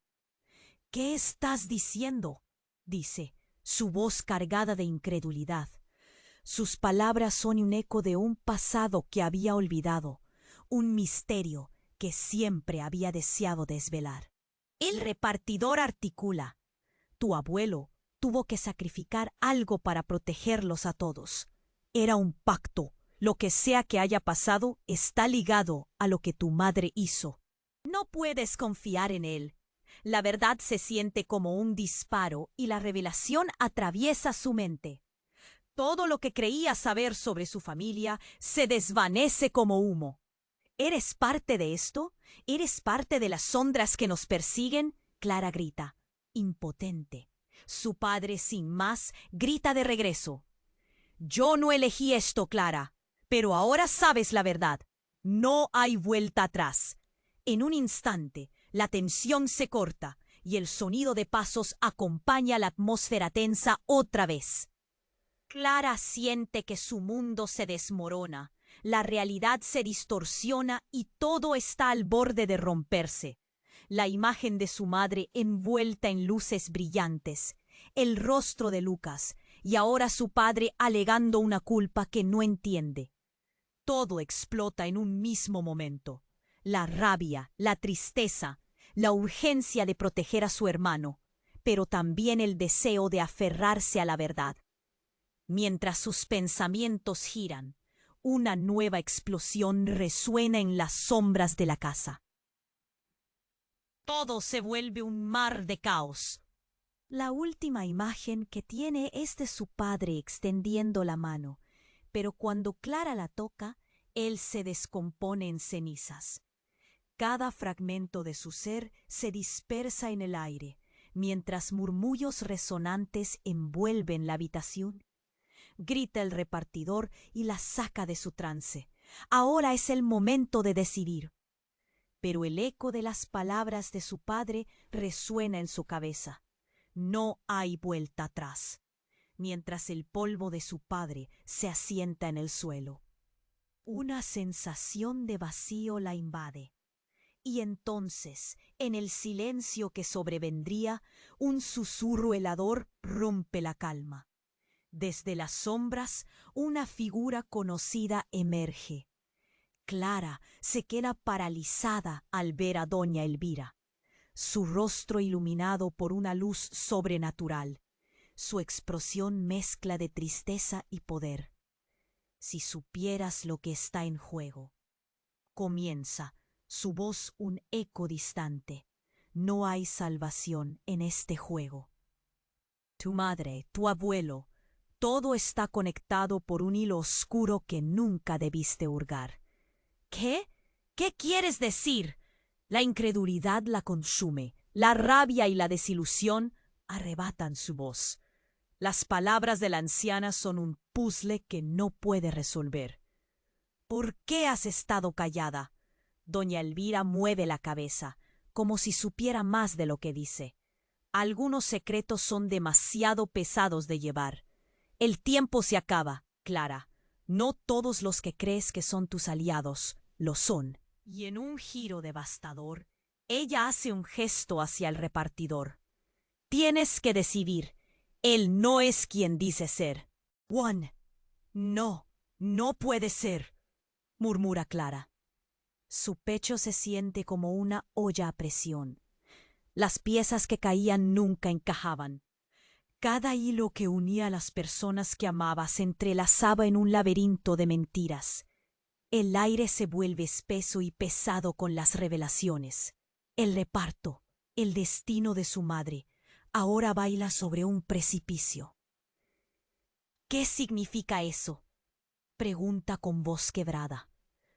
«¿Qué estás diciendo?», dice, su voz cargada de incredulidad. Sus palabras son un eco de un pasado que había olvidado, un misterio que siempre había deseado desvelar. El repartidor articula: tu abuelo tuvo que sacrificar algo para protegerlos a todos. Era un pacto. Lo que sea que haya pasado está ligado a lo que tu madre hizo. No puedes confiar en él. La verdad se siente como un disparo y la revelación atraviesa su mente. Todo lo que creía saber sobre su familia se desvanece como humo. ¿Eres parte de esto? ¿Eres parte de las sombras que nos persiguen? Clara grita, impotente. Su padre, sin más, grita de regreso. Yo no elegí esto, Clara, pero ahora sabes la verdad. No hay vuelta atrás. En un instante, la tensión se corta y el sonido de pasos acompaña la atmósfera tensa otra vez. Clara siente que su mundo se desmorona, la realidad se distorsiona y todo está al borde de romperse. La imagen de su madre envuelta en luces brillantes, el rostro de Lucas, y ahora su padre alegando una culpa que no entiende. Todo explota en un mismo momento. La rabia, la tristeza, la urgencia de proteger a su hermano, pero también el deseo de aferrarse a la verdad. Mientras sus pensamientos giran, una nueva explosión resuena en las sombras de la casa. Todo se vuelve un mar de caos. La última imagen que tiene es de su padre extendiendo la mano, pero cuando Clara la toca, él se descompone en cenizas. Cada fragmento de su ser se dispersa en el aire, mientras murmullos resonantes envuelven la habitación. Grita el repartidor y la saca de su trance. Ahora es el momento de decidir. Pero el eco de las palabras de su padre resuena en su cabeza. No hay vuelta atrás, mientras el polvo de su padre se asienta en el suelo. Una sensación de vacío la invade. Y entonces, en el silencio que sobrevendría, un susurro helador rompe la calma. Desde las sombras, una figura conocida emerge. Clara se queda paralizada al ver a doña Elvira, su rostro iluminado por una luz sobrenatural, su expresión mezcla de tristeza y poder. Si supieras lo que está en juego. Comienza, su voz un eco distante. No hay salvación en este juego. Tu madre, tu abuelo, todo está conectado por un hilo oscuro que nunca debiste hurgar. ¿Qué? ¿Qué quieres decir? La incredulidad la consume, la rabia y la desilusión arrebatan su voz. Las palabras de la anciana son un puzzle que no puede resolver. ¿Por qué has estado callada? Doña Elvira mueve la cabeza, como si supiera más de lo que dice. Algunos secretos son demasiado pesados de llevar. El tiempo se acaba, Clara. No todos los que crees que son tus aliados lo son. Y en un giro devastador, ella hace un gesto hacia el repartidor. Tienes que decidir. Él no es quien dice ser. Juan. No, no puede ser, murmura Clara. Su pecho se siente como una olla a presión. Las piezas que caían nunca encajaban. Cada hilo que unía a las personas que amaba se entrelazaba en un laberinto de mentiras. El aire se vuelve espeso y pesado con las revelaciones. El reparto, el destino de su madre, ahora baila sobre un precipicio. ¿Qué significa eso? Pregunta con voz quebrada.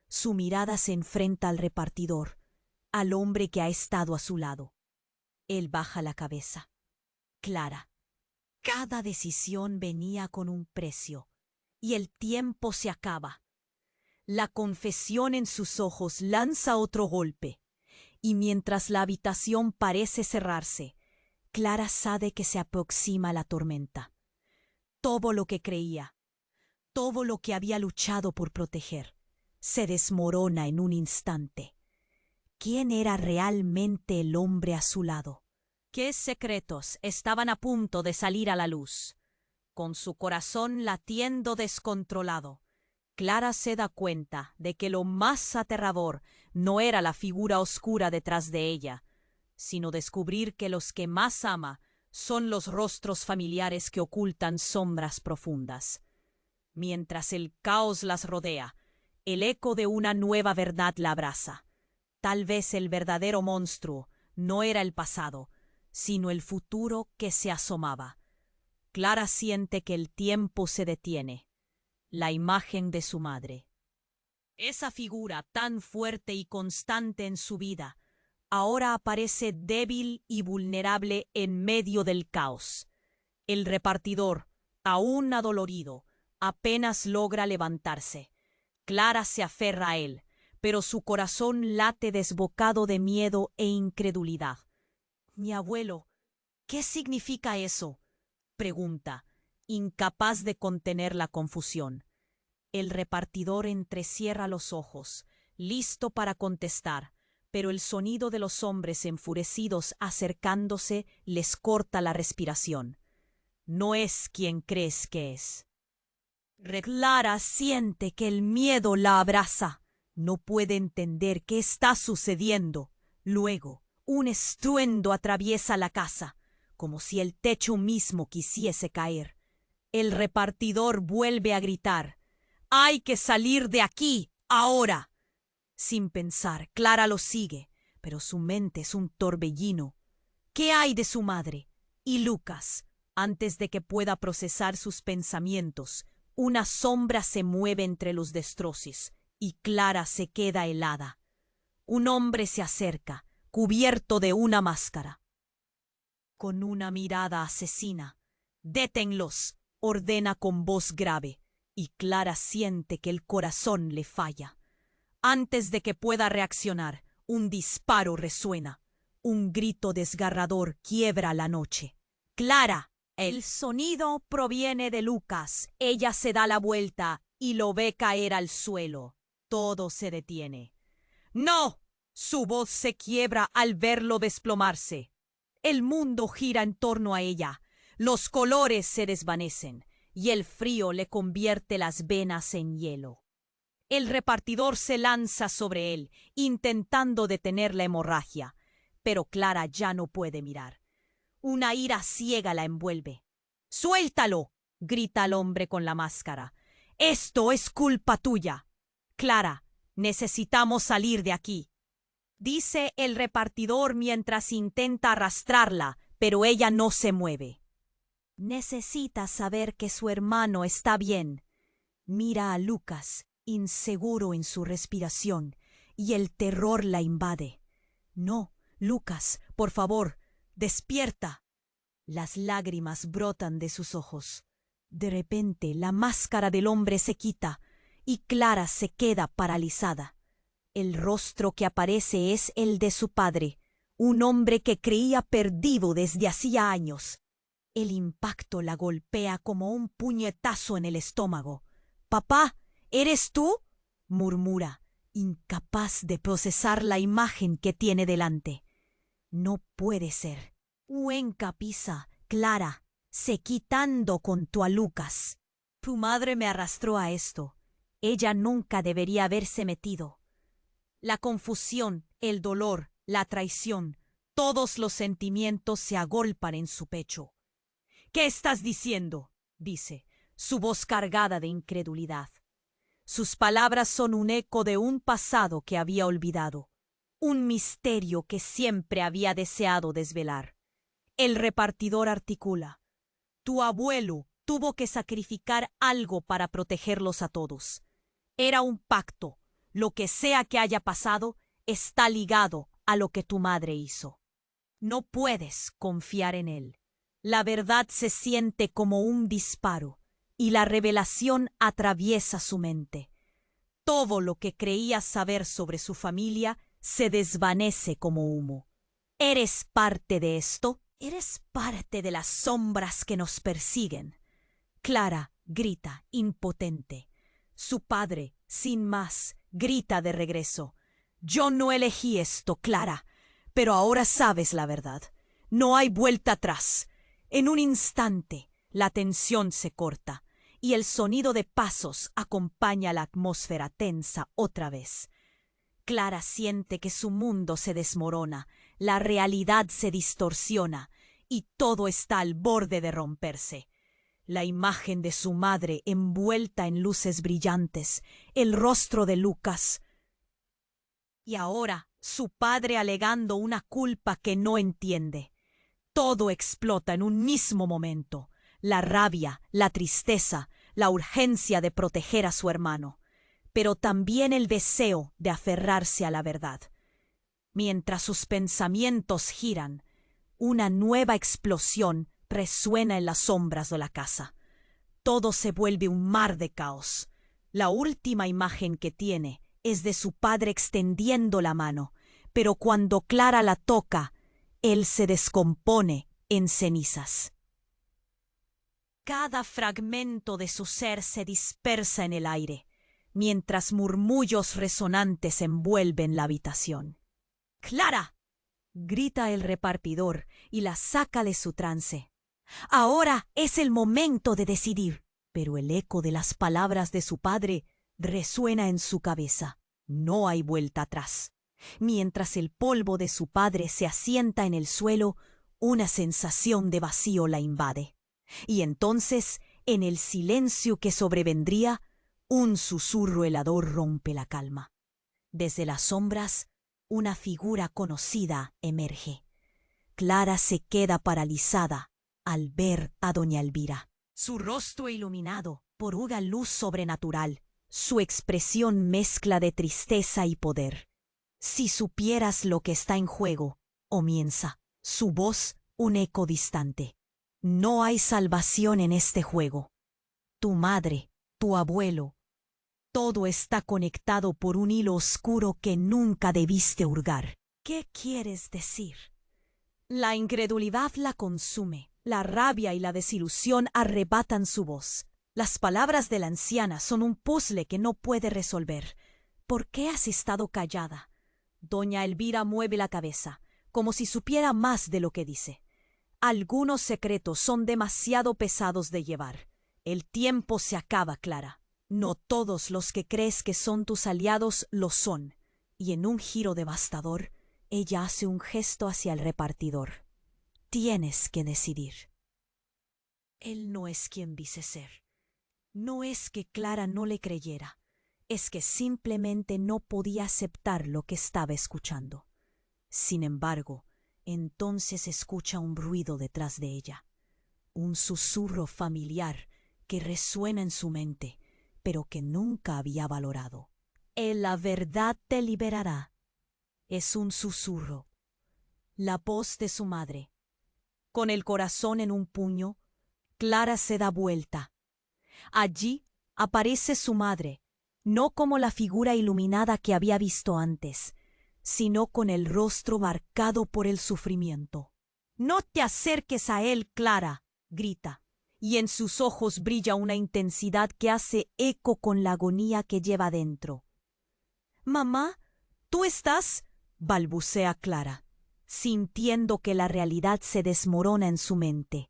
Su mirada se enfrenta al repartidor, al hombre que ha estado a su lado. Él baja la cabeza. Clara. Cada decisión venía con un precio, y el tiempo se acaba. La confesión en sus ojos lanza otro golpe, y mientras la habitación parece cerrarse, Clara sabe que se aproxima la tormenta. Todo lo que creía, todo lo que había luchado por proteger, se desmorona en un instante. ¿Quién era realmente el hombre a su lado? ¿Qué secretos estaban a punto de salir a la luz? Con su corazón latiendo descontrolado, Clara se da cuenta de que lo más aterrador no era la figura oscura detrás de ella, sino descubrir que los que más ama son los rostros familiares que ocultan sombras profundas. Mientras el caos las rodea, el eco de una nueva verdad la abraza. Tal vez el verdadero monstruo no era el pasado, sino el futuro que se asomaba. Clara siente que el tiempo se detiene. La imagen de su madre. Esa figura tan fuerte y constante en su vida, ahora aparece débil y vulnerable en medio del caos. El repartidor, aún adolorido, apenas logra levantarse. Clara se aferra a él, pero su corazón late desbocado de miedo e incredulidad. «Mi abuelo, ¿qué significa eso?», pregunta, incapaz de contener la confusión. El repartidor entrecierra los ojos, listo para contestar, pero el sonido de los hombres enfurecidos acercándose les corta la respiración. No es quien crees que es. Clara siente que el miedo la abraza. No puede entender qué está sucediendo. Luego, un estruendo atraviesa la casa, como si el techo mismo quisiese caer. El repartidor vuelve a gritar: «¡Hay que salir de aquí, ahora!». Sin pensar, Clara lo sigue, pero su mente es un torbellino. ¿Qué hay de su madre? Y Lucas. Antes de que pueda procesar sus pensamientos, una sombra se mueve entre los destrozos y Clara se queda helada. Un hombre se acerca, cubierto de una máscara. Con una mirada asesina: «¡Détenlos!», ordena con voz grave, y Clara siente que el corazón le falla. Antes de que pueda reaccionar, un disparo resuena. Un grito desgarrador quiebra la noche. «¡Clara!». El sonido proviene de Lucas. Ella se da la vuelta y lo ve caer al suelo. Todo se detiene. «¡No!». Su voz se quiebra al verlo desplomarse. El mundo gira en torno a ella. Los colores se desvanecen y el frío le convierte las venas en hielo. El repartidor se lanza sobre él, intentando detener la hemorragia, pero Clara ya no puede mirar. Una ira ciega la envuelve. «¡Suéltalo!», grita el hombre con la máscara. «Esto es culpa tuya. Clara, necesitamos salir de aquí», dice el repartidor mientras intenta arrastrarla, pero ella no se mueve. Necesita saber que su hermano está bien. Mira a Lucas, inseguro en su respiración, y el terror la invade. «No, Lucas, por favor, despierta». Las lágrimas brotan de sus ojos. De repente, la máscara del hombre se quita y Clara se queda paralizada. El rostro que aparece es el de su padre, un hombre que creía perdido desde hacía años. El impacto la golpea como un puñetazo en el estómago. «¡Papá! ¿Eres tú?», murmura, incapaz de procesar la imagen que tiene delante. No puede ser. «Cuenca pisa, Clara, se quitando junto a Lucas. Tu madre me arrastró a esto. Ella nunca debería haberse metido». La confusión, el dolor, la traición, todos los sentimientos se agolpan en su pecho. «¿Qué estás diciendo?», dice, su voz cargada de incredulidad. Sus palabras son un eco de un pasado que había olvidado, un misterio que siempre había deseado desvelar. El repartidor articula: «Tu abuelo tuvo que sacrificar algo para protegerlos a todos. Era un pacto. Lo que sea que haya pasado está ligado a lo que tu madre hizo. No puedes confiar en él». La verdad se siente como un disparo y la revelación atraviesa su mente. Todo lo que creía saber sobre su familia se desvanece como humo. ¿Eres parte de esto? ¿Eres parte de las sombras que nos persiguen?». Clara grita, impotente. Su padre, sin más, grita de regreso: «Yo no elegí esto, Clara, pero ahora sabes la verdad. No hay vuelta atrás. En un instante, La tensión se corta y el sonido de pasos acompaña la atmósfera tensa otra vez. Clara siente que su mundo se desmorona, la realidad se distorsiona y todo está al borde de romperse. La imagen de su madre envuelta en luces brillantes, el rostro de Lucas. Y ahora su padre alegando una culpa que no entiende. Todo explota en un mismo momento. La rabia, la tristeza, la urgencia de proteger a su hermano, pero también el deseo de aferrarse a la verdad. Mientras sus pensamientos giran, una nueva explosión resuena en las sombras de la casa. Todo se vuelve un mar de caos. La última imagen que tiene es de su padre extendiendo la mano, pero cuando Clara la toca, él se descompone en cenizas. Cada fragmento de su ser se dispersa en el aire, mientras murmullos resonantes envuelven la habitación. ¡Clara!, grita el repartidor y la saca de su trance. Ahora es el momento de decidir. Pero el eco de las palabras de su padre resuena en su cabeza. No hay vuelta atrás. Mientras el polvo de su padre se asienta en el suelo, una sensación de vacío la invade. Y entonces, en el silencio que sobrevendría, un susurro helador rompe la calma. Desde las sombras, una figura conocida emerge. Clara se queda paralizada al ver a doña Elvira. Su rostro iluminado por una luz sobrenatural, su expresión mezcla de tristeza y poder. Si supieras lo que está en juego, comienza, su voz un eco distante. No hay salvación en este juego. Tu madre, tu abuelo, todo está conectado por un hilo oscuro que nunca debiste hurgar. ¿Qué quieres decir? La incredulidad la consume. La rabia y la desilusión arrebatan su voz. Las palabras de la anciana son un puzzle que no puede resolver. ¿Por qué has estado callada? Doña Elvira mueve la cabeza, como si supiera más de lo que dice. Algunos secretos son demasiado pesados de llevar. El tiempo se acaba, Clara. No todos los que crees que son tus aliados lo son. Y en un giro devastador, ella hace un gesto hacia el repartidor. Tienes que decidir. Él no es quien dice ser. No es que Clara no le creyera. Es que simplemente no podía aceptar lo que estaba escuchando. Sin embargo, entonces escucha un ruido detrás de ella. Un susurro familiar que resuena en su mente, pero que nunca había valorado. La verdad te liberará. Es un susurro. La voz de su madre. Con el corazón en un puño, Clara se da vuelta. Allí aparece su madre, no como la figura iluminada que había visto antes, sino con el rostro marcado por el sufrimiento. «No te acerques a él, Clara», grita, y en sus ojos brilla una intensidad que hace eco con la agonía que lleva dentro. «Mamá, ¿tú estás?», balbucea Clara, sintiendo que la realidad se desmorona en su mente.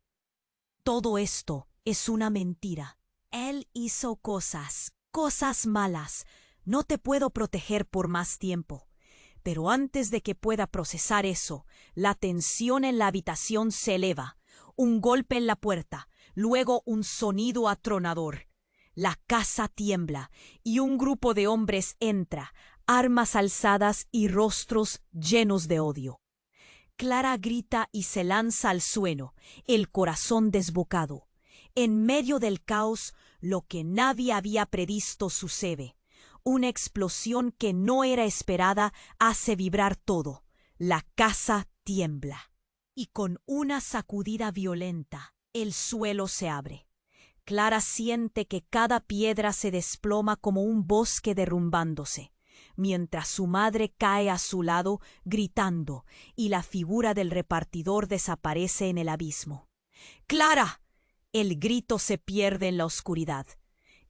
Todo esto es una mentira. Él hizo cosas malas. No te puedo proteger por más tiempo. Pero antes de que pueda procesar eso, la tensión en la habitación se eleva. Un golpe en la puerta, luego un sonido atronador. La casa tiembla y un grupo de hombres entra, armas alzadas y rostros llenos de odio. Clara grita y se lanza al suelo, el corazón desbocado. En medio del caos, lo que nadie había previsto sucede. Una explosión que no era esperada hace vibrar todo. La casa tiembla. Y con una sacudida violenta, el suelo se abre. Clara siente que cada piedra se desploma como un bosque derrumbándose, mientras su madre cae a su lado gritando y la figura del repartidor desaparece en el abismo. ¡Clara! El grito se pierde en la oscuridad.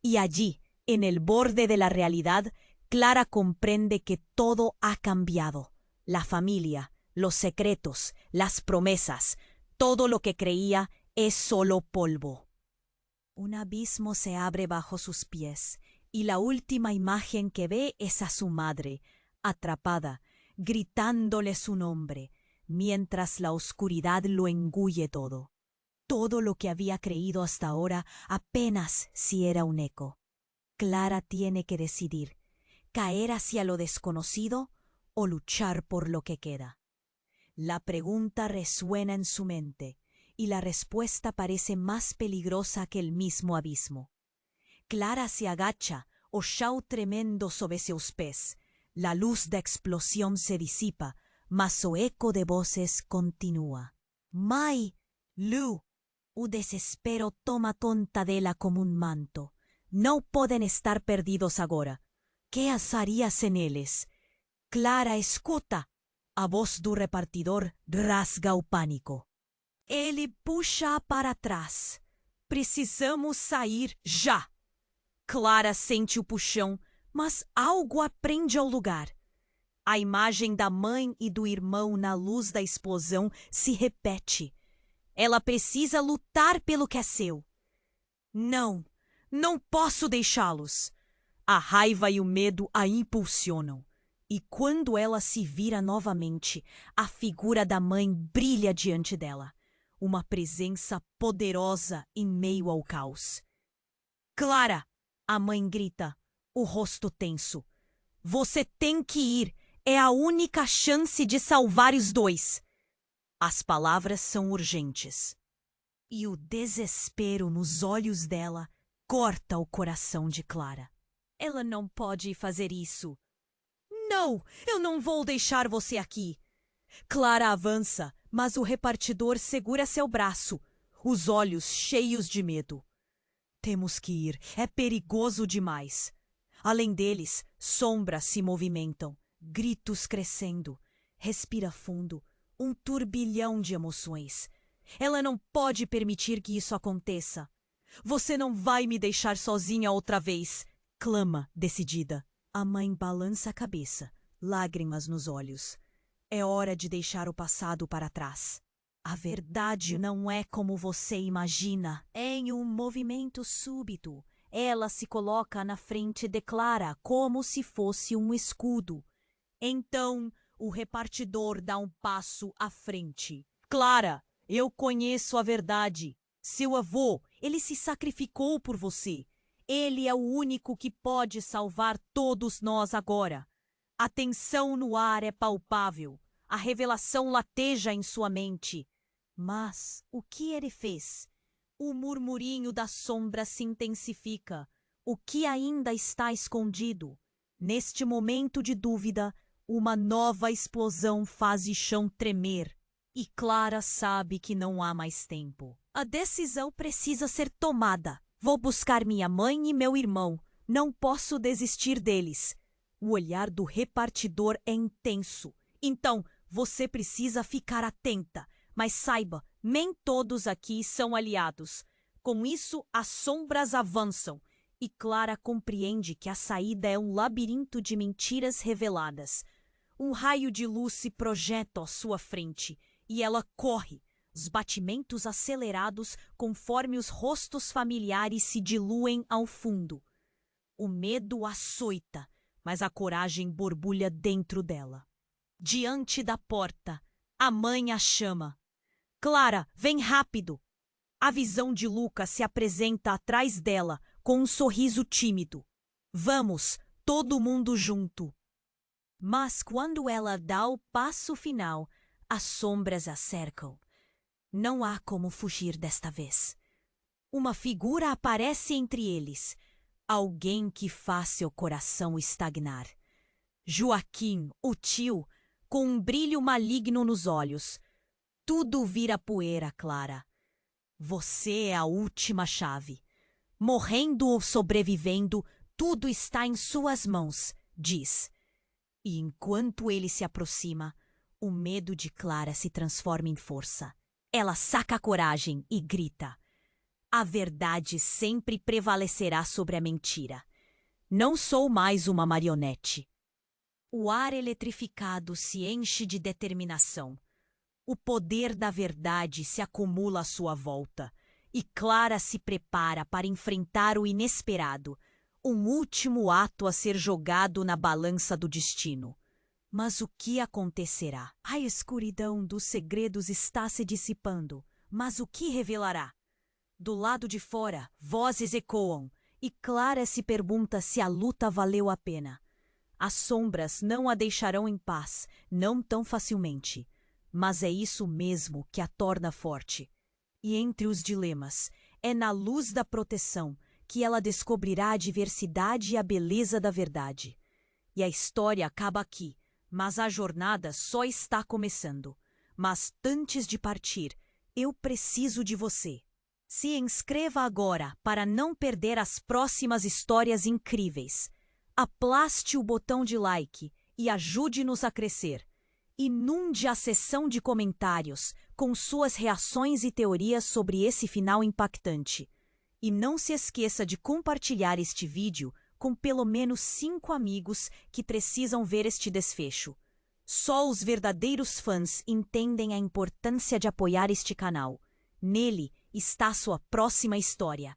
Y allí, en el borde de la realidad, Clara comprende que todo ha cambiado. La familia, los secretos, las promesas, todo lo que creía es solo polvo. Un abismo se abre bajo sus pies, y la última imagen que ve es a su madre, atrapada, gritándole su nombre, mientras la oscuridad lo engulle todo. Todo lo que había creído hasta ahora apenas si era un eco. Clara tiene que decidir, caer hacia lo desconocido o luchar por lo que queda. La pregunta resuena en su mente, y la respuesta parece más peligrosa que el mismo abismo. Clara se agacha, o show tremendo sobre seus pés. La luz de explosión se disipa, mas su eco de voces continúa. Mai, Lu, o desespero toma conta dela como un manto. No pueden estar perdidos agora. Que harías en eles? Clara, escuta! A voz do repartidor rasga o pânico. Ele puxa para trás. Precisamos sair já! Clara sente o puxão, mas algo a prende ao lugar. A imagem da mãe e do irmão na luz da explosão se repete. Ela precisa lutar pelo que é seu. Não, não posso deixá-los. A raiva e o medo a impulsionam. E quando ela se vira novamente, a figura da mãe brilha diante dela. Uma presença poderosa em meio ao caos. Clara! A mãe grita, o rosto tenso. Você tem que ir. É a única chance de salvar os dois. As palavras são urgentes. E o desespero nos olhos dela corta o coração de Clara. Ela não pode fazer isso. Não, eu não vou deixar você aqui. Clara avança, mas o repartidor segura seu braço, os olhos cheios de medo. Temos que ir, é perigoso demais. Além deles, sombras se movimentam, gritos crescendo. Respira fundo, um turbilhão de emoções. Ela não pode permitir que isso aconteça. Você não vai me deixar sozinha outra vez, clama, decidida. A mãe balança a cabeça, lágrimas nos olhos. É hora de deixar o passado para trás. A verdade não é como você imagina. Em um movimento súbito, ela se coloca na frente de Clara como se fosse um escudo. Então, o repartidor dá um passo à frente. Clara, eu conheço a verdade. Seu avô, ele se sacrificou por você. Ele é o único que pode salvar todos nós agora. A tensão no ar é palpável. A revelação lateja em sua mente. Mas o que ele fez? O murmurinho da sombra se intensifica. O que ainda está escondido? Neste momento de dúvida, uma nova explosão faz o chão tremer. E Clara sabe que não há mais tempo. A decisão precisa ser tomada. Vou buscar minha mãe e meu irmão. Não posso desistir deles. O olhar do repartidor é intenso. Então, você precisa ficar atenta. Mas saiba, nem todos aqui são aliados. Com isso, as sombras avançam. E Clara compreende que a saída é um labirinto de mentiras reveladas. Um raio de luz se projeta à sua frente. E ela corre. Os batimentos acelerados conforme os rostos familiares se diluem ao fundo. O medo açoita, mas a coragem borbulha dentro dela. Diante da porta, a mãe a chama. Clara, vem rápido! A visão de Lucas se apresenta atrás dela com um sorriso tímido. Vamos, todo mundo junto! Mas quando ela dá o passo final, as sombras a cercam. Não há como fugir desta vez. Uma figura aparece entre eles. Alguém que faz seu coração estagnar. Joaquim, o tio, com um brilho maligno nos olhos. Tudo vira poeira, Clara. Você é a última chave. Morrendo ou sobrevivendo, tudo está em suas mãos, diz. E enquanto ele se aproxima, o medo de Clara se transforma em força. Ela saca a coragem e grita. A verdade sempre prevalecerá sobre a mentira. Não sou mais uma marionete. O ar eletrificado se enche de determinação. O poder da verdade se acumula à sua volta. e Clara se prepara para enfrentar o inesperado, um último ato a ser jogado na balança do destino. Mas o que acontecerá? A escuridão dos segredos está se dissipando, mas o que revelará? Do lado de fora, vozes ecoam, e Clara se pergunta se a luta valeu a pena. As sombras não a deixarão em paz, não tão facilmente. Mas é isso mesmo que a torna forte. E entre os dilemas, é na luz da proteção que ela descobrirá a diversidade e a beleza da verdade. E a história acaba aqui, mas a jornada só está começando. Mas antes de partir, eu preciso de você. Se inscreva agora para não perder as próximas histórias incríveis. Aplaste o botão de like e ajude-nos a crescer. Inunde a seção de comentários com suas reações e teorias sobre esse final impactante. E não se esqueça de compartilhar este vídeo com pelo menos 5 amigos que precisam ver este desfecho. Só os verdadeiros fãs entendem a importância de apoiar este canal. Nele está sua próxima história.